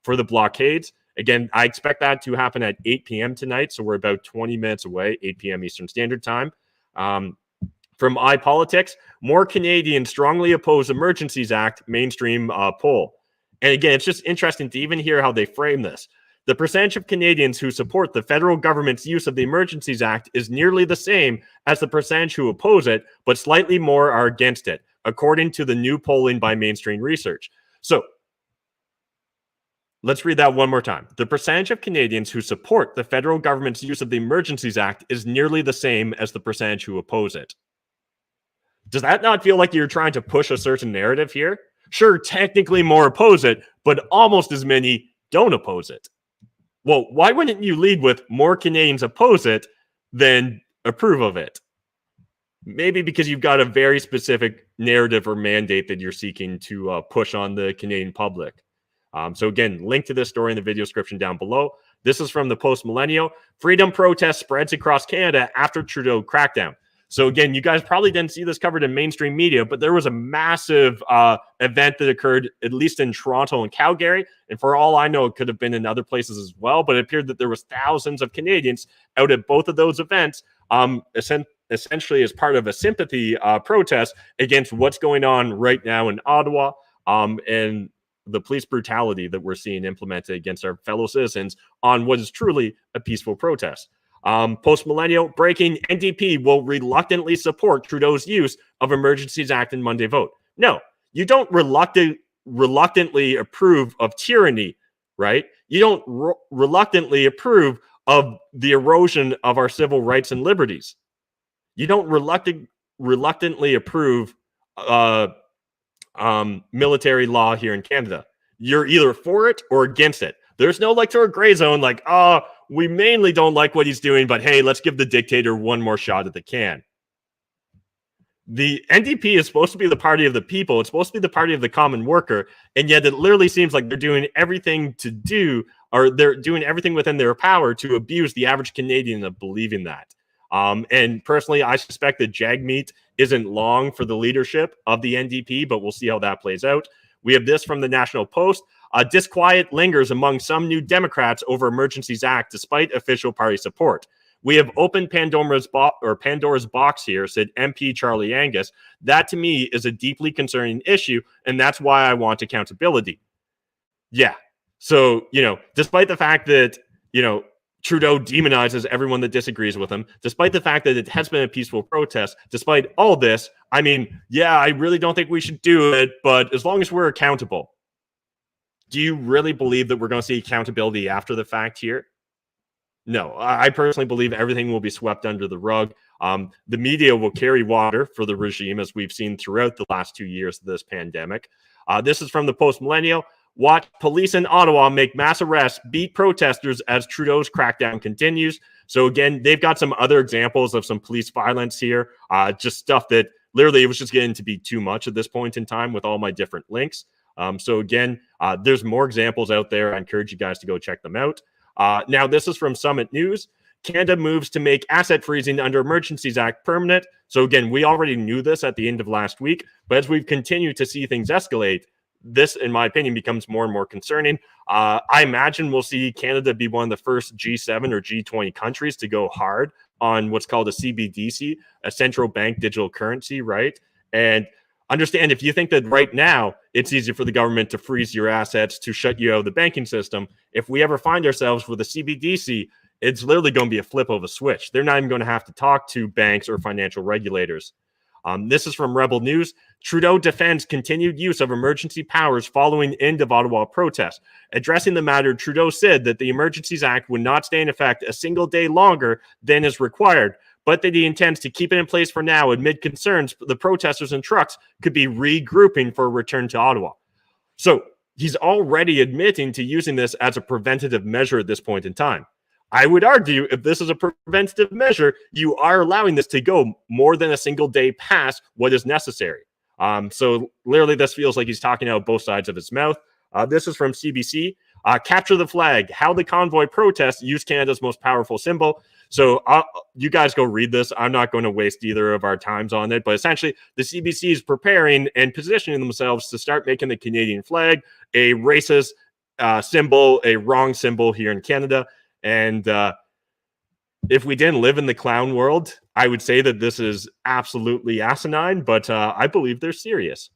for the blockades. Again, I expect that to happen at 8 p.m. tonight. So we're about 20 minutes away, 8 p.m. Eastern Standard Time. From iPolitics, more Canadians strongly oppose Emergencies Act mainstream poll. And again, it's just interesting to even hear how they frame this. The percentage of Canadians who support the federal government's use of the Emergencies Act is nearly the same as the percentage who oppose it, but slightly more are against it, according to the new polling by Mainstream Research. So, let's read that one more time. The percentage of Canadians who support the federal government's use of the Emergencies Act is nearly the same as the percentage who oppose it. Does that not feel like you're trying to push a certain narrative here? Sure, technically more oppose it, but almost as many don't oppose it. Well, why wouldn't you lead with more Canadians oppose it than approve of it? Maybe because you've got a very specific narrative or mandate that you're seeking to push on the Canadian public. So again, link to this story in the video description down below. This is from the Post-Millennial. Freedom protest spreads across Canada after Trudeau crackdown. So again, you guys probably didn't see this covered in mainstream media, but there was a massive event that occurred, at least in Toronto and Calgary. And for all I know, it could have been in other places as well. But it appeared that there was thousands of Canadians out at both of those events, essentially as part of a sympathy protest against what's going on right now in Ottawa and the police brutality that we're seeing implemented against our fellow citizens on what is truly a peaceful protest. Post-Millennial, breaking, NDP will reluctantly support Trudeau's use of Emergencies Act in Monday vote. No, you don't reluctantly approve of tyranny, right? You don't reluctantly approve of the erosion of our civil rights and liberties. You don't reluctantly approve military law here in Canada. You're either for it or against it. There's no like sort of gray zone like, we mainly don't like what he's doing, but hey, let's give the dictator one more shot at the can. The NDP is supposed to be the party of the people. It's supposed to be the party of the common worker. And yet it literally seems like they're doing everything they're doing everything within their power to abuse the average Canadian of believing that. And personally, I suspect that Jagmeet isn't long for the leadership of the NDP, but we'll see how that plays out. We have this from the National Post. Disquiet lingers among some New Democrats over Emergencies Act despite official party support. We have opened Pandora's box here, said MP Charlie Angus. That to me is a deeply concerning issue, and that's why I want accountability. Yeah. So, despite the fact that, Trudeau demonizes everyone that disagrees with him, despite the fact that it has been a peaceful protest, despite all this, I really don't think we should do it, but as long as we're accountable. Do you really believe that we're going to see accountability after the fact here? No, I personally believe everything will be swept under the rug. The media will carry water for the regime, as we've seen throughout the last 2 years of this pandemic. This is from the Post-Millennial. Watch police in Ottawa make mass arrests, beat protesters as Trudeau's crackdown continues. So again, they've got some other examples of some police violence here. Just stuff that literally it was just getting to be too much at this point in time with all my different links. So again, there's more examples out there. I encourage you guys to go check them out. Now, this is from Summit News. Canada moves to make asset freezing under Emergencies Act permanent. So again, we already knew this at the end of last week, but as we've continued to see things escalate, this, in my opinion, becomes more and more concerning. I imagine we'll see Canada be one of the first G7 or G20 countries to go hard on what's called a CBDC, a central bank digital currency, right? And understand, if you think that right now it's easy for the government to freeze your assets, to shut you out of the banking system, if we ever find ourselves with a CBDC, it's literally going to be a flip of a switch. They're not even going to have to talk to banks or financial regulators. This is from Rebel News. Trudeau defends continued use of emergency powers following end of Ottawa protest. Addressing the matter, Trudeau said that the Emergencies Act would not stay in effect a single day longer than is required, but that he intends to keep it in place for now amid concerns the protesters and trucks could be regrouping for a return to Ottawa. So he's already admitting to using this as a preventative measure at this point in time. I would argue if this is a preventative measure, you are allowing this to go more than a single day past what is necessary. So literally this feels like he's talking out both sides of his mouth. This is from CBC. Capture the flag, how the Convoy protest used Canada's most powerful symbol. So you guys go read this. I'm not going to waste either of our times on it, but essentially the CBC is preparing and positioning themselves to start making the Canadian flag a racist symbol, a wrong symbol here in Canada. And if we didn't live in the clown world, I would say that this is absolutely asinine, but I believe they're serious.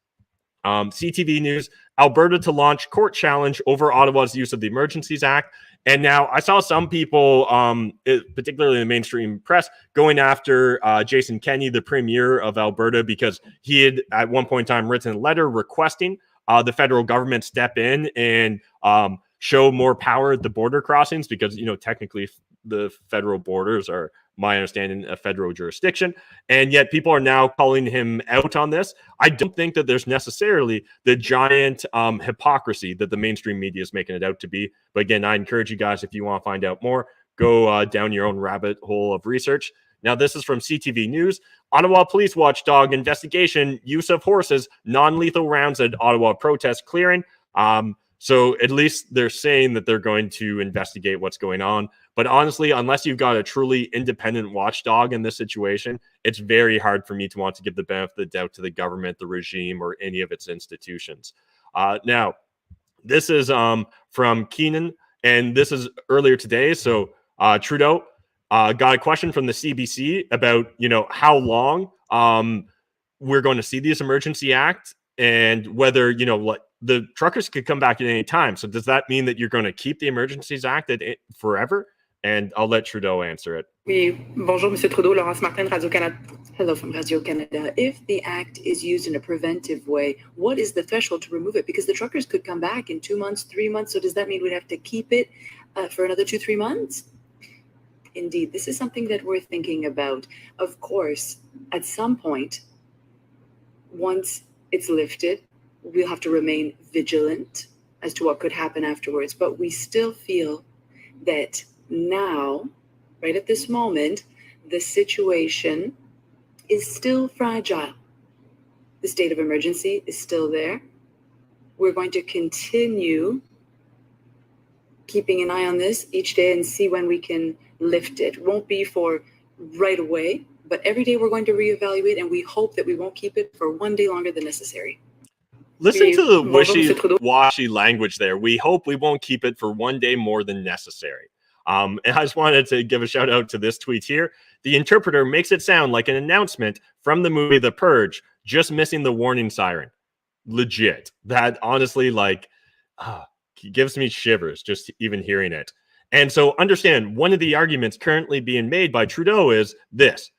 CTV News, Alberta to launch court challenge over Ottawa's use of the Emergencies Act. And now I saw some people, particularly in the mainstream press, going after Jason Kenney, the premier of Alberta, because he had at one point in time written a letter requesting the federal government step in and show more power at the border crossings, because, you know, technically the federal borders are, my understanding, a federal jurisdiction. And yet people are now calling him out on this. I don't think that there's necessarily the giant hypocrisy that the mainstream media is making it out to be. But again, I encourage you guys, if you want to find out more, go down your own rabbit hole of research. Now, this is from CTV News. Ottawa police watchdog investigation, use of horses, non-lethal rounds at Ottawa protest clearing. So at least they're saying that they're going to investigate what's going on. But honestly, unless you've got a truly independent watchdog in this situation, it's very hard for me to want to give the benefit of the doubt to the government, the regime, or any of its institutions. Now, this is from Keenan, and this is earlier today. So Trudeau got a question from the CBC about, you know, how long we're going to see this Emergency Act, and whether, you know, what the truckers could come back at any time. So does that mean that you're going to keep the Emergencies Act forever? And I'll let Trudeau answer it. Oui, bonjour, Monsieur Trudeau, Laurence Martin, Radio-Canada. Hello from Radio-Canada. If the act is used in a preventive way, what is the threshold to remove it? Because the truckers could come back in 2 months, 3 months. So does that mean we'd have to keep it for another 2-3 months? Indeed, this is something that we're thinking about. Of course, at some point, once it's lifted, we'll have to remain vigilant as to what could happen afterwards. But we still feel that now, right at this moment, the situation is still fragile. The state of emergency is still there. We're going to continue keeping an eye on this each day and see when we can lift it. Won't be for right away, but every day we're going to reevaluate, and we hope that we won't keep it for one day longer than necessary. Listen to the wishy-washy language there. We hope we won't keep it for one day more than necessary. And I just wanted to give a shout out to this tweet here. The interpreter makes it sound like an announcement from the movie The Purge, just missing the warning siren. Legit. That honestly, like, gives me shivers just even hearing it. And so understand, one of the arguments currently being made by Trudeau is this.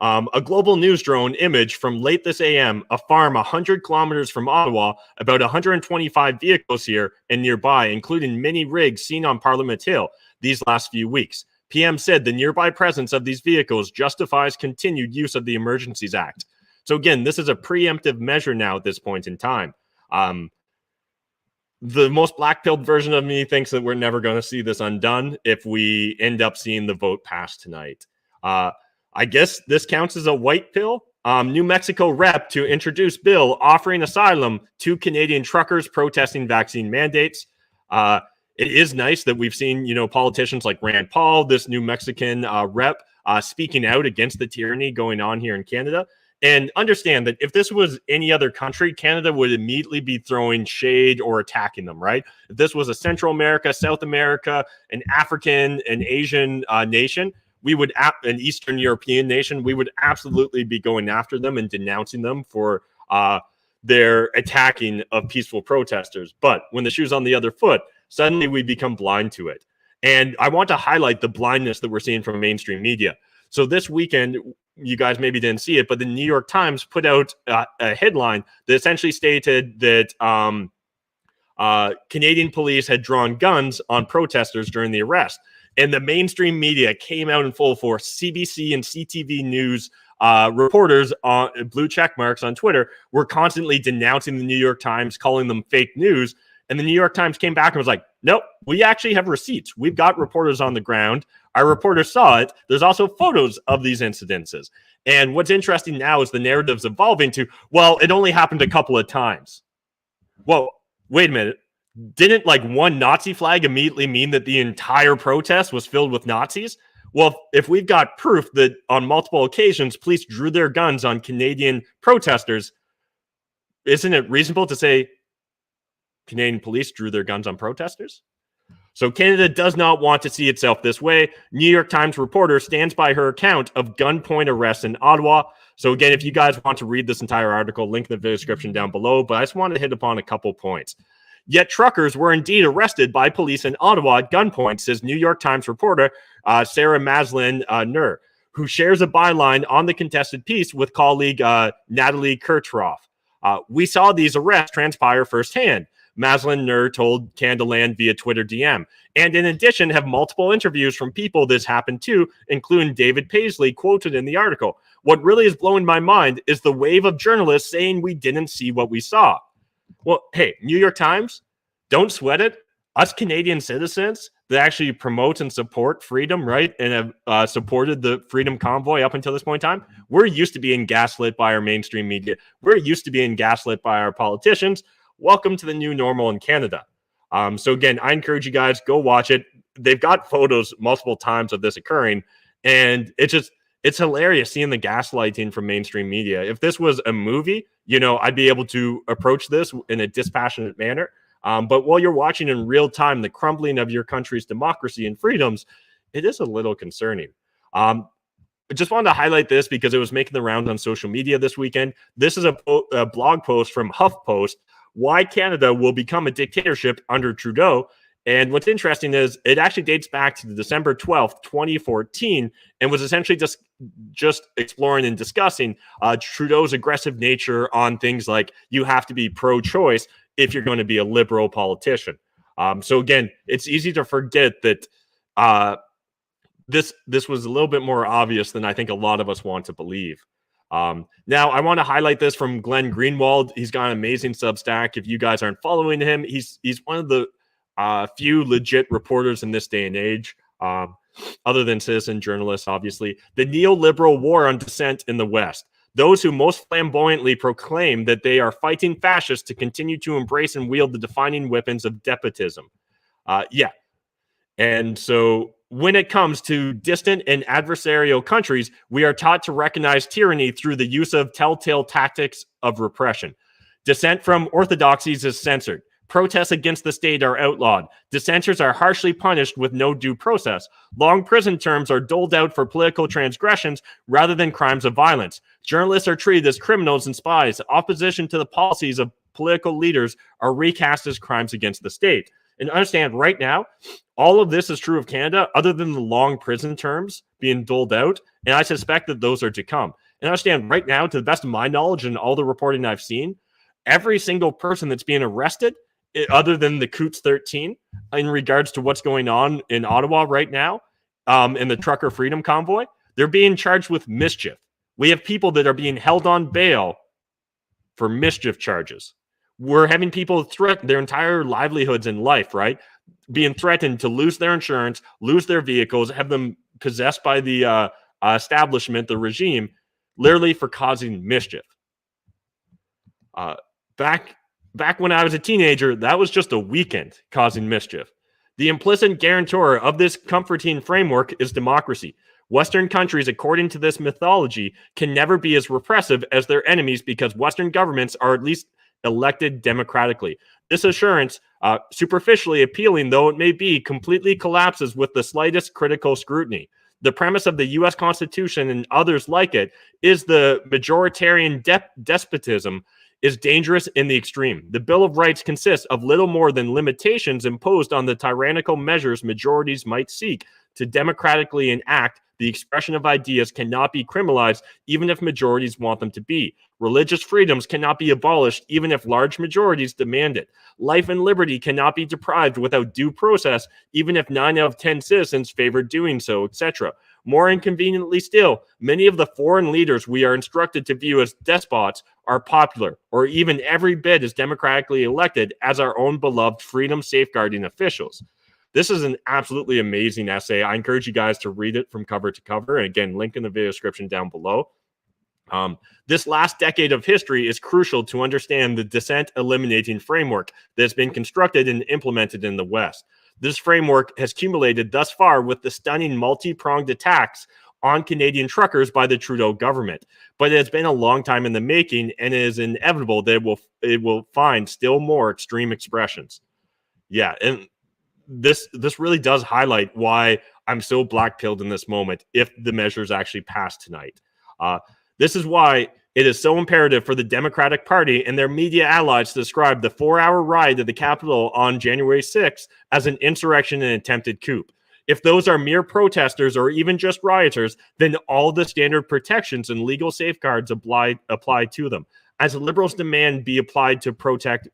A global news drone image from late this AM, a farm 100 kilometers from Ottawa, about 125 vehicles here and nearby, including many rigs seen on Parliament Hill these last few weeks. PM said the nearby presence of these vehicles justifies continued use of the Emergencies Act. So again, this is a preemptive measure now at this point in time. The most black-pilled version of me thinks that we're never going to see this undone if we end up seeing the vote pass tonight. I guess this counts as a white pill. New Mexico rep to introduce bill offering asylum to Canadian truckers protesting vaccine mandates. It is nice that we've seen, you know, politicians like Rand Paul, this New Mexican rep, speaking out against the tyranny going on here in Canada. And understand that if this was any other country, Canada would immediately be throwing shade or attacking them, right? If this was a Central America, South America, an African, an Asian nation, we would, an Eastern European nation, we would absolutely be going after them and denouncing them for their attacking of peaceful protesters. But when the shoe's on the other foot, suddenly we become blind to it. And I want to highlight the blindness that we're seeing from mainstream media. So this weekend, you guys maybe didn't see it, but the New York Times put out a headline that essentially stated that Canadian police had drawn guns on protesters during the arrest. And the mainstream media came out in full force. CBC and CTV News reporters on blue check marks on Twitter were constantly denouncing the New York Times, calling them fake news. And the New York Times came back and was like, nope, we actually have receipts. We've got reporters on the ground. Our reporters saw it. There's also photos of these incidences. And what's interesting now is the narrative's evolving to, well, it only happened a couple of times. Well, wait a minute. Didn't like one Nazi flag immediately mean that the entire protest was filled with Nazis? Well, if we've got proof that on multiple occasions, police drew their guns on Canadian protesters, isn't it reasonable to say Canadian police drew their guns on protesters? So Canada does not want to see itself this way. New York Times reporter stands by her account of gunpoint arrests in Ottawa. So again, if you guys want to read this entire article, link in the video description down below. But I just want to hit upon a couple points. Yet truckers were indeed arrested by police in Ottawa at gunpoint, says New York Times reporter Sarah Maslin-Nur, who shares a byline on the contested piece with colleague Natalie Kirchhoff. We saw these arrests transpire firsthand, Maslin-Nur told Canadaland via Twitter DM, and in addition have multiple interviews from people this happened to, including David Paisley, quoted in the article. What really is blowing my mind is the wave of journalists saying we didn't see what we saw. Well, hey, New York Times, don't sweat it. Us Canadian citizens that actually promote and support freedom, right, and have supported the Freedom Convoy up until this point in time, we're used to being gaslit by our mainstream media. We're used to being gaslit by our politicians. Welcome to the new normal in Canada. So again, I encourage you guys, go watch it. They've got photos multiple times of this occurring, and it's hilarious seeing the gaslighting from mainstream media. If this was a movie, I'd be able to approach this in a dispassionate manner. But while you're watching in real time the crumbling of your country's democracy and freedoms, it is a little concerning. I just wanted to highlight this because it was making the rounds on social media this weekend. This is a blog post from HuffPost, Why Canada Will Become a Dictatorship Under Trudeau. And what's interesting is it actually dates back to December 12th, 2014, and was essentially just exploring and discussing Trudeau's aggressive nature on things like you have to be pro-choice if you're going to be a liberal politician. So again, it's easy to forget that this was a little bit more obvious than I think a lot of us want to believe. Now, I want to highlight this from Glenn Greenwald. He's got an amazing Substack. If you guys aren't following him, he's one of the few legit reporters in this day and age, other than citizen journalists, obviously. The neoliberal war on dissent in the West. Those who most flamboyantly proclaim that they are fighting fascists to continue to embrace and wield the defining weapons of despotism. And so when it comes to distant and adversarial countries, we are taught to recognize tyranny through the use of telltale tactics of repression. Dissent from orthodoxies is censored. Protests against the state are outlawed. Dissenters are harshly punished with no due process. Long prison terms are doled out for political transgressions rather than crimes of violence. Journalists are treated as criminals and spies. Opposition to the policies of political leaders are recast as crimes against the state. And understand, right now, all of this is true of Canada, other than the long prison terms being doled out, and I suspect that those are to come. And understand, right now, to the best of my knowledge and all the reporting I've seen, every single person that's being arrested, other than the Coots 13, in regards to what's going on in Ottawa right now, in the Trucker Freedom Convoy, they're being charged with mischief. We have people that are being held on bail for mischief charges. We're having people threaten their entire livelihoods in life, right? Being threatened to lose their insurance, lose their vehicles, have them possessed by the establishment, the regime, literally for causing mischief. Back when I was a teenager, that was just a weekend causing mischief. The implicit guarantor of this comforting framework is democracy. Western countries, according to this mythology, can never be as repressive as their enemies because Western governments are at least elected democratically. This assurance, superficially appealing though it may be, completely collapses with the slightest critical scrutiny. The premise of the U.S. Constitution and others like it is the majoritarian despotism is dangerous in the extreme. The Bill of Rights consists of little more than limitations imposed on the tyrannical measures majorities might seek to democratically enact. The expression of ideas cannot be criminalized even if majorities want them to be. Religious freedoms cannot be abolished even if large majorities demand it. Life and liberty cannot be deprived without due process even if 9 out of 10 citizens favor doing so, etc. More inconveniently still, many of the foreign leaders we are instructed to view as despots are popular, or even every bit as democratically elected as our own beloved freedom-safeguarding officials. This is an absolutely amazing essay. I encourage you guys to read it from cover to cover. And again, link in the video description down below. This last decade of history is crucial to understand the dissent-eliminating framework that has been constructed and implemented in the West. This framework has accumulated thus far with the stunning multi-pronged attacks on Canadian truckers by the Trudeau government. But it has been a long time in the making, and it is inevitable that it will find still more extreme expressions. Yeah, and this really does highlight why I'm so black-pilled in this moment if the measures actually pass tonight. This is why It is so imperative for the Democratic Party and their media allies to describe the 4-hour ride to the Capitol on January 6th as an insurrection and attempted coup. If those are mere protesters or even just rioters, then all the standard protections and legal safeguards apply to them. As Liberals demand be applied to protect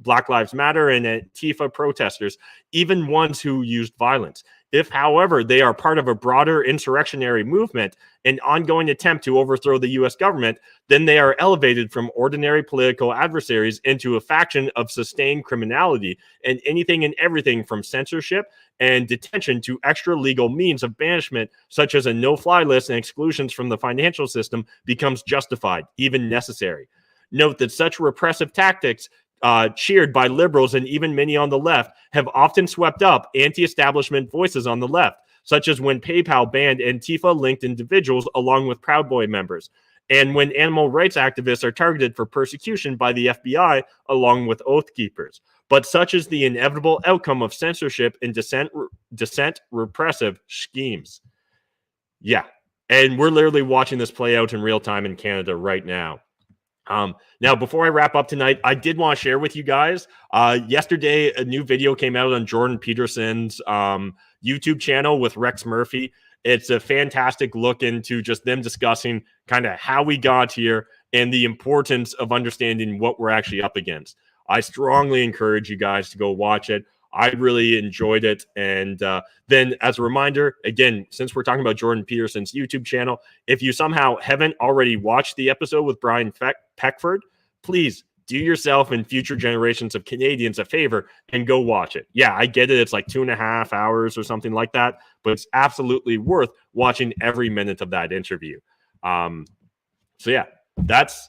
Black Lives Matter and Antifa protesters, even ones who used violence. If, however, they are part of a broader insurrectionary movement, an ongoing attempt to overthrow the U.S. government, then they are elevated from ordinary political adversaries into a faction of sustained criminality, and anything and everything from censorship and detention to extra legal means of banishment, such as a no-fly list and exclusions from the financial system, becomes justified, even necessary. Note that such repressive tactics, cheered by liberals and even many on the left, have often swept up anti-establishment voices on the left, such as when PayPal banned Antifa-linked individuals along with Proud Boy members, and when animal rights activists are targeted for persecution by the FBI along with Oath Keepers. But such is the inevitable outcome of censorship and dissent repressive schemes. Yeah, and we're literally watching this play out in real time in Canada right now. Now, before I wrap up tonight, I did want to share with you guys, yesterday, a new video came out on Jordan Peterson's YouTube channel with Rex Murphy. It's a fantastic look into just them discussing kind of how we got here and the importance of understanding what we're actually up against. I strongly encourage you guys to go watch it. I really enjoyed it. And then as a reminder, again, since we're talking about Jordan Peterson's YouTube channel, if you somehow haven't already watched the episode with Brian Peckford, please do yourself and future generations of Canadians a favor and go watch it. Yeah, I get it. It's like 2.5 hours or something like that, but it's absolutely worth watching every minute of that interview. So yeah, that's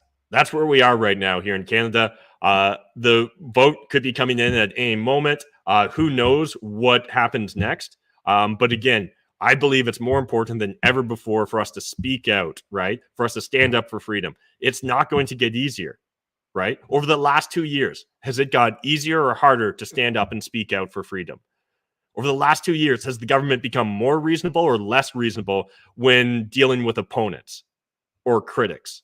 where we are right now here in Canada. The vote could be coming in at any moment. Who knows what happens next? But again, I believe it's more important than ever before for us to speak out, right? For us to stand up for freedom. It's not going to get easier, right? Over the last 2 years, has it got easier or harder to stand up and speak out for freedom? Over the last 2 years, has the government become more reasonable or less reasonable when dealing with opponents or critics?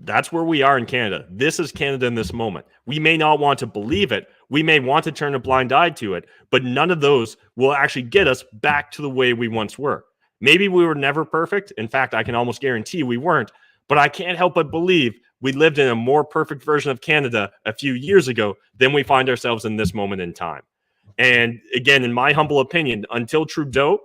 That's where we are in Canada. This is Canada in this moment. We may not want to believe it. We may want to turn a blind eye to it, but none of those will actually get us back to the way we once were. Maybe we were never perfect. In fact, I can almost guarantee we weren't, but I can't help but believe we lived in a more perfect version of Canada a few years ago than we find ourselves in this moment in time. And again, in my humble opinion, until Trudeau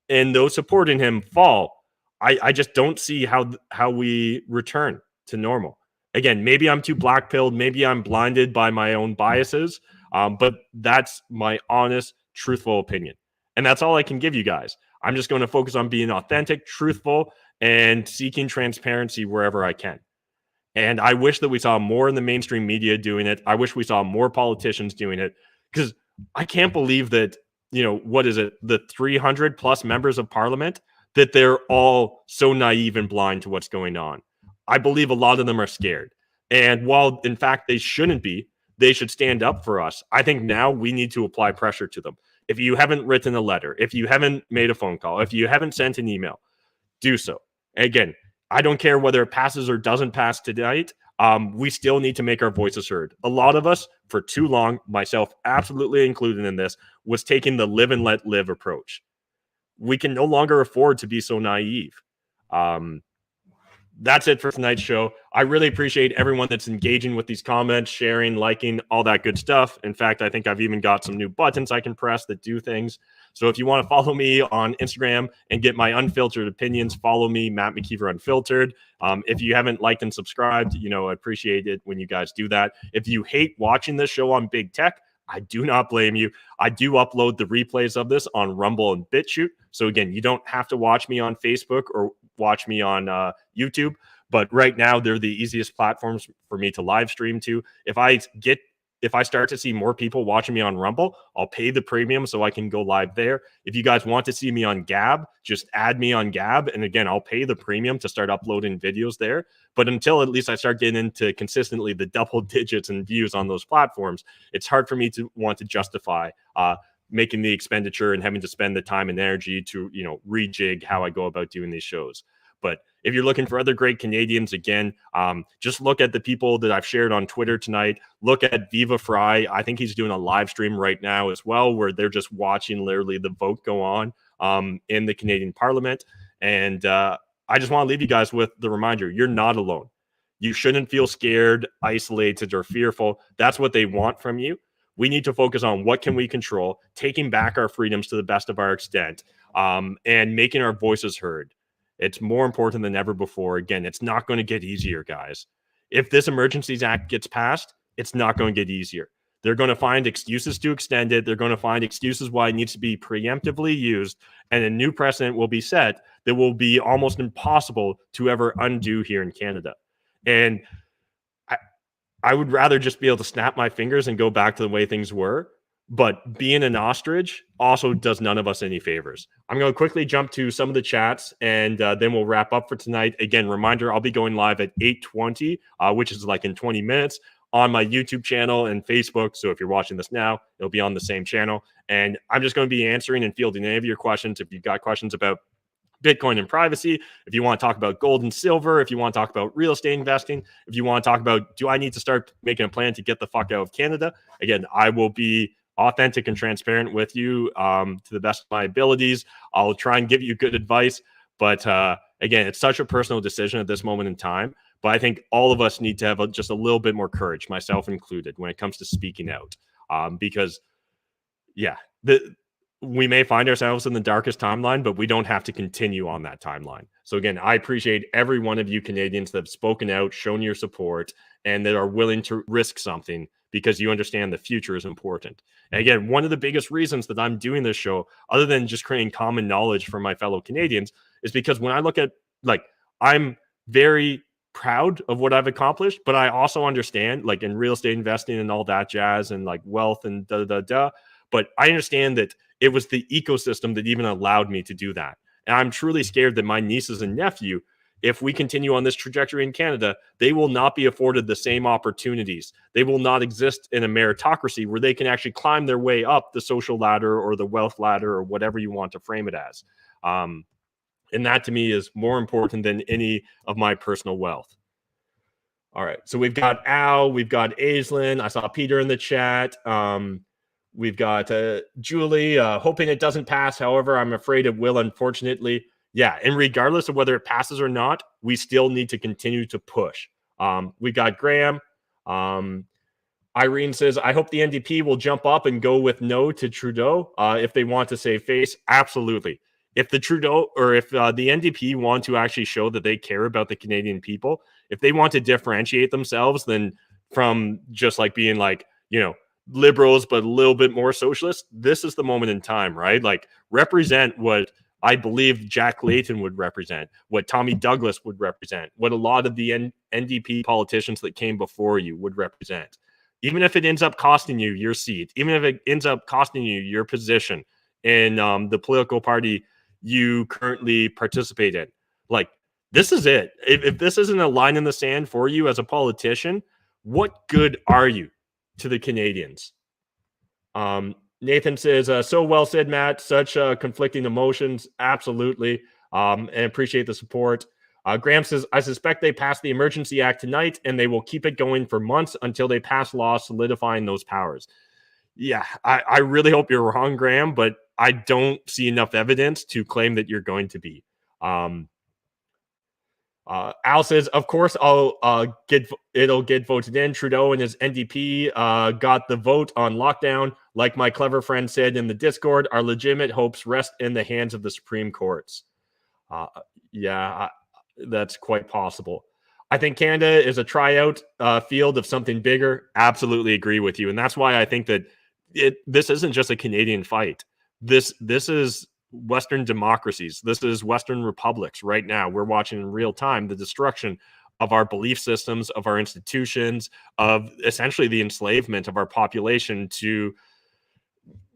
and those supporting him fall, I just don't see how we return to normal. Again, maybe I'm too black-pilled, maybe I'm blinded by my own biases, but that's my honest, truthful opinion. And that's all I can give you guys. I'm just going to focus on being authentic, truthful, and seeking transparency wherever I can. And I wish that we saw more in the mainstream media doing it. I wish we saw more politicians doing it, because I can't believe that, what is it, the 300 plus members of parliament, that they're all so naive and blind to what's going on. I believe a lot of them are scared. And while, in fact, they shouldn't be, they should stand up for us. I think now we need to apply pressure to them. If you haven't written a letter, if you haven't made a phone call, if you haven't sent an email, do so. Again, I don't care whether it passes or doesn't pass tonight. We still need to make our voices heard. A lot of us, for too long, myself absolutely included in this, was taking the live and let live approach. We can no longer afford to be so naive. That's it for tonight's show. I really appreciate everyone that's engaging with these comments, sharing, liking, all that good stuff. In fact, I think I've even got some new buttons I can press that do things. So if you want to follow me on Instagram and get my unfiltered opinions, follow me, Matt McKeever Unfiltered. If you haven't liked and subscribed, I appreciate it when you guys do that. If you hate watching this show on Big Tech, I do not blame you. I do upload the replays of this on Rumble and BitChute. So again, you don't have to watch me on Facebook or watch me on YouTube. But right now, they're the easiest platforms for me to live stream to. If I start to see more people watching me on Rumble, I'll pay the premium so I can go live there. If you guys want to see me on Gab, just add me on Gab. And again, I'll pay the premium to start uploading videos there. But until at least I start getting into consistently the double digits and views on those platforms, it's hard for me to want to justify making the expenditure and having to spend the time and energy to, rejig how I go about doing these shows. But if you're looking for other great Canadians, again, just look at the people that I've shared on Twitter tonight. Look at Viva Fry. I think he's doing a live stream right now as well, where they're just watching literally the vote go on in the Canadian Parliament. And I just want to leave you guys with the reminder, you're not alone. You shouldn't feel scared, isolated, or fearful. That's what they want from you. We need to focus on what can we control, taking back our freedoms to the best of our extent, and making our voices heard. It's more important than ever before. Again, it's not going to get easier, guys. If this Emergencies Act gets passed, it's not going to get easier. They're going to find excuses to extend it. They're going to find excuses why it needs to be preemptively used, and a new precedent will be set that will be almost impossible to ever undo here in Canada. And I would rather just be able to snap my fingers and go back to the way things were. But being an ostrich also does none of us any favors. I'm going to quickly jump to some of the chats, and then we'll wrap up for tonight. Again, reminder, I'll be going live at 8:20, which is like in 20 minutes, on my YouTube channel and Facebook. So if you're watching this now, it'll be on the same channel. And I'm just going to be answering and fielding any of your questions. If you've got questions about Bitcoin and privacy, if you want to talk about gold and silver, if you want to talk about real estate investing, if you want to talk about, do I need to start making a plan to get the fuck out of Canada? Again, I will be authentic and transparent with you to the best of my abilities. I'll try and give you good advice. But again, it's such a personal decision at this moment in time. But I think all of us need to have just a little bit more courage, myself included, when it comes to speaking out. Because, yeah, we may find ourselves in the darkest timeline, but we don't have to continue on that timeline. So again, I appreciate every one of you Canadians that have spoken out, shown your support, and that are willing to risk something because you understand the future is important. And again, one of the biggest reasons that I'm doing this show, other than just creating common knowledge for my fellow Canadians, is because when I look at, like, I'm very proud of what I've accomplished, but I also understand, like, in real estate investing and all that jazz and like wealth and but I understand that it was the ecosystem that even allowed me to do that. And I'm truly scared that my nieces and nephew, if we continue on this trajectory in Canada, they will not be afforded the same opportunities. They will not exist in a meritocracy where they can actually climb their way up the social ladder or the wealth ladder or whatever you want to frame it as. And that to me is more important than any of my personal wealth. All right. So we've got Al, we've got Aislinn. I saw Peter in the chat. We've got Julie, hoping it doesn't pass. However, I'm afraid it will, unfortunately. Yeah, and regardless of whether it passes or not, we still need to continue to push. We got Graham. Irene says, I hope the NDP will jump up and go with no to Trudeau if they want to save face. Absolutely. If the Trudeau or if the NDP want to actually show that they care about the Canadian people, if they want to differentiate themselves then from just like being like, you know, liberals, but a little bit more socialist, this is the moment in time, right? Like, represent what I believe Jack Layton would represent, what Tommy Douglas would represent, what a lot of the NDP politicians that came before you would represent. Even if it ends up costing you your seat, even if it ends up costing you your position in the political party you currently participate in. Like, this is it. If this isn't a line in the sand for you as a politician, what good are you to the Canadians? Nathan says, so well said, Matt. Such conflicting emotions. Absolutely. And appreciate the support. Graham says, I suspect they passed the Emergency Act tonight and they will keep it going for months until they pass laws solidifying those powers. Yeah, I really hope you're wrong, Graham, but I don't see enough evidence to claim that you're going to be. Al says, of course, it'll get voted in. Trudeau and his NDP got the vote on lockdown. Like my clever friend said in the Discord, our legitimate hopes rest in the hands of the Supreme Courts. That's quite possible. I think Canada is a tryout field of something bigger. Absolutely agree with you. And that's why I think that this isn't just a Canadian fight. This is Western democracies. This is Western republics right now. We're watching in real time the destruction of our belief systems, of our institutions, of essentially the enslavement of our population to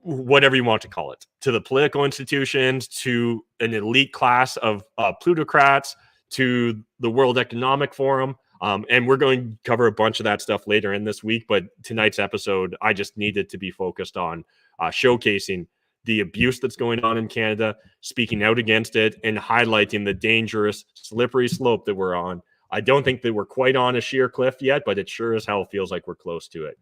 whatever you want to call it, to the political institutions, to an elite class of plutocrats, to the World Economic Forum. And we're going to cover a bunch of that stuff later in this week. But tonight's episode, I just needed to be focused on showcasing the abuse that's going on in Canada, speaking out against it, and highlighting the dangerous, slippery slope that we're on. I don't think that we're quite on a sheer cliff yet, but it sure as hell feels like we're close to it.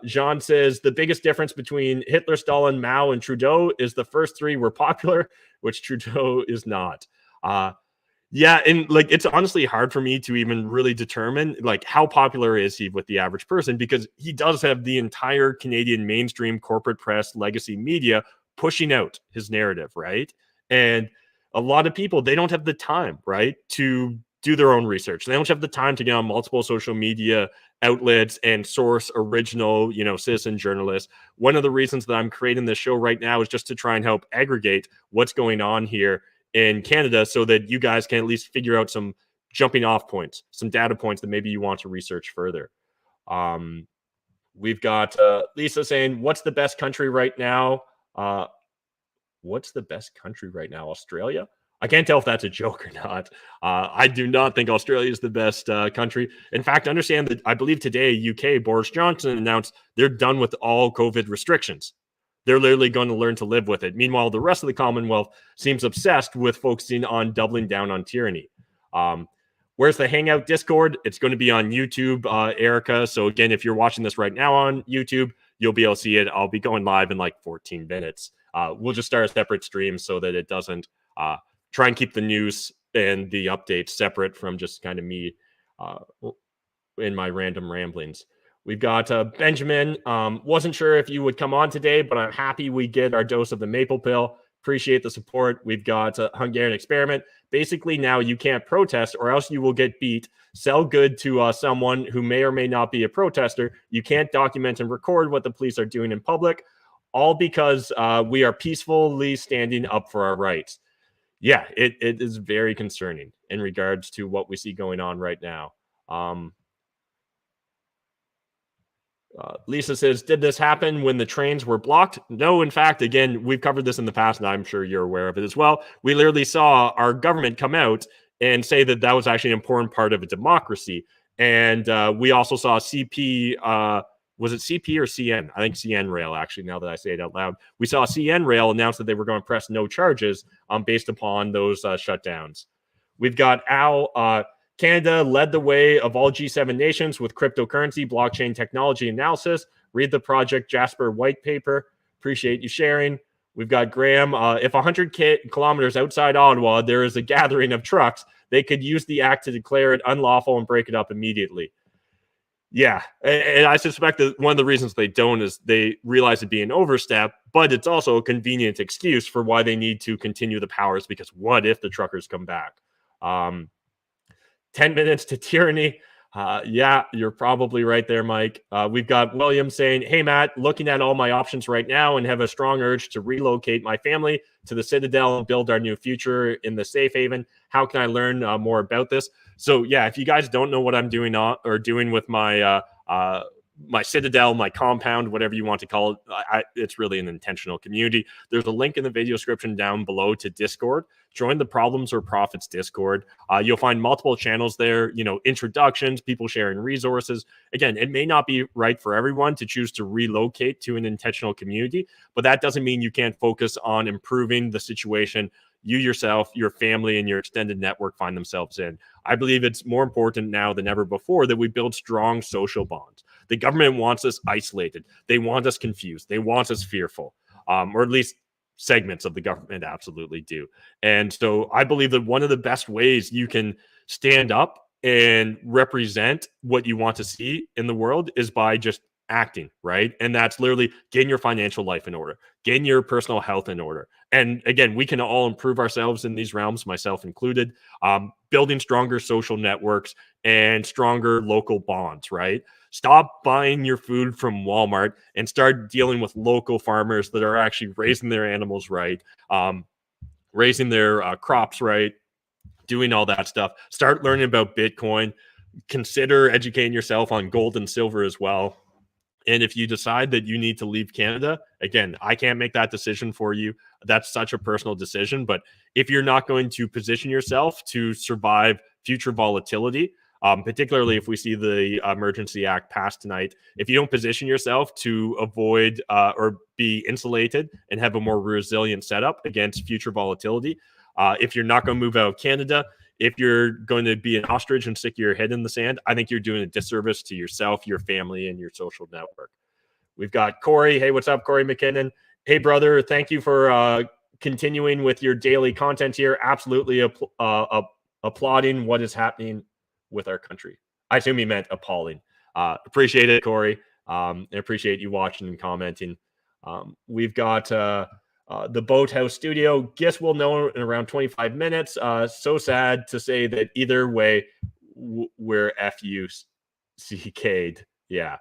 Jean says, the biggest difference between Hitler, Stalin, Mao, and Trudeau is the first three were popular, which Trudeau is not. Yeah, and like it's honestly hard for me to even really determine like how popular is he with the average person, because he does have the entire Canadian mainstream corporate press, legacy media pushing out his narrative, right? And a lot of people, they don't have the time, right, to do their own research. They don't have the time to get on multiple social media outlets and source original, citizen journalists. One of the reasons that I'm creating this show right now is just to try and help aggregate what's going on here in Canada so that you guys can at least figure out some jumping off points, some data points that maybe you want to research further. We've got Lisa saying, what's the best country right now? What's the best country right now? Australia? I can't tell if that's a joke or not. I do not think Australia is the best country. In fact, understand that I believe today, UK, Boris Johnson announced they're done with all COVID restrictions. They're literally going to learn to live with it. Meanwhile, the rest of the Commonwealth seems obsessed with focusing on doubling down on tyranny. Where's the Hangout Discord? It's going to be on YouTube, Erica. So again, if you're watching this right now on YouTube, you'll be able to see it. I'll be going live in like 14 minutes. We'll just start a separate stream so that it doesn't try and keep the news and the updates separate from just kind of me in my random ramblings. We've got Benjamin. Wasn't sure if you would come on today, but I'm happy we get our dose of the maple pill. Appreciate the support. We've got Hungarian Experiment. Basically, now you can't protest or else you will get beat. Sell good to someone who may or may not be a protester. You can't document and record what the police are doing in public, all because we are peacefully standing up for our rights. Yeah, it is very concerning in regards to what we see going on right now. Lisa says, did this happen when the trains were blocked? No, in fact, again, we've covered this in the past, and I'm sure you're aware of it as well. We literally saw our government come out and say that that was actually an important part of a democracy. And we also saw CP, was it CP or CN? I think CN Rail, actually, now that I say it out loud. We saw CN Rail announce that they were going to press no charges based upon those shutdowns. We've got Al... Canada led the way of all G7 nations with cryptocurrency, blockchain technology analysis. Read the Project Jasper white paper. Appreciate you sharing. We've got Graham. If 100 kilometers outside Ottawa, there is a gathering of trucks, they could use the act to declare it unlawful and break it up immediately. Yeah, and I suspect that one of the reasons they don't is they realize it'd be an overstep, but it's also a convenient excuse for why they need to continue the powers, because what if the truckers come back? 10 minutes to tyranny. Yeah, you're probably right there, Mike. We've got William saying, hey, Matt, looking at all my options right now and have a strong urge to relocate my family to the Citadel and build our new future in the safe haven. How can I learn more about this? So, yeah, if you guys don't know what I'm doing with my my Citadel, my compound, whatever you want to call it, it's really an intentional community. There's a link in the video description down below to Discord. Join the Problems or Profits Discord. You'll find multiple channels there, introductions, people sharing resources. Again, it may not be right for everyone to choose to relocate to an intentional community, but that doesn't mean you can't focus on improving the situation you yourself, your family, and your extended network find themselves in. I believe it's more important now than ever before that we build strong social bonds. The government wants us isolated. They want us confused. They want us fearful, or at least segments of the government absolutely do. And so I believe that one of the best ways you can stand up and represent what you want to see in the world is by just acting, right? And that's literally getting your financial life in order, getting your personal health in order. And again, we can all improve ourselves in these realms, myself included, building stronger social networks and stronger local bonds, right? Stop buying your food from Walmart and start dealing with local farmers that are actually raising their animals right, raising their crops right, doing all that stuff. Start learning about Bitcoin. Consider educating yourself on gold and silver as well. And if you decide that you need to leave Canada, again, I can't make that decision for you. That's such a personal decision. But if you're not going to position yourself to survive future volatility, particularly if we see the Emergency Act passed tonight. If you don't position yourself to avoid or be insulated and have a more resilient setup against future volatility, if you're not going to move out of Canada, if you're going to be an ostrich and stick your head in the sand, I think you're doing a disservice to yourself, your family, and your social network. We've got Corey. Hey, what's up, Corey McKinnon? Hey, brother. Thank you for continuing with your daily content here. Absolutely applauding what is happening with our country. I assume he meant appalling. Appreciate it, Corey. And appreciate you watching and commenting. We've got the Boathouse Studio. Guess we'll know in around 25 minutes. So sad to say that either way, we're FUCK'd. Yeah.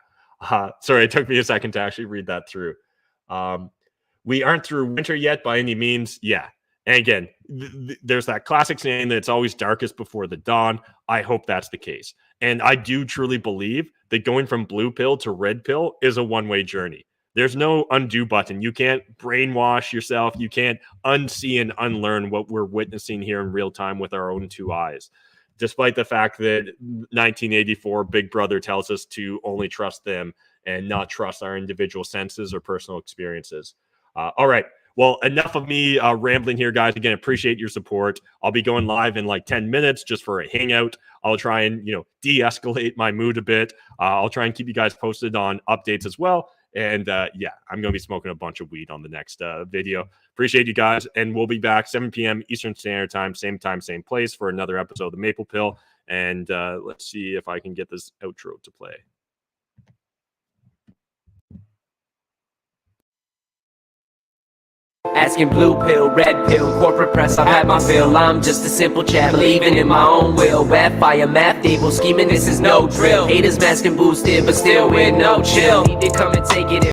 Sorry, it took me a second to actually read that through. We aren't through winter yet by any means. Yeah. And again, there's that classic saying that it's always darkest before the dawn. I hope that's the case. And I do truly believe that going from blue pill to red pill is a one-way journey. There's no undo button. You can't brainwash yourself. You can't unsee and unlearn what we're witnessing here in real time with our own two eyes. Despite the fact that 1984 Big Brother tells us to only trust them and not trust our individual senses or personal experiences. All right. Well, enough of me rambling here, guys. Again, appreciate your support. I'll be going live in like 10 minutes just for a hangout. I'll try and, de-escalate my mood a bit. I'll try and keep you guys posted on updates as well. And yeah, I'm going to be smoking a bunch of weed on the next video. Appreciate you guys. And we'll be back 7 p.m. Eastern Standard Time, same place for another episode of the Maple Pill. And let's see if I can get this outro to play. Asking blue pill, red pill, corporate press, I've had my fill. I'm just a simple chat, believing in my own will. Red fire, math, evil scheming, this is no drill. Haters masking boosted, but still with no chill. Need to come and take it.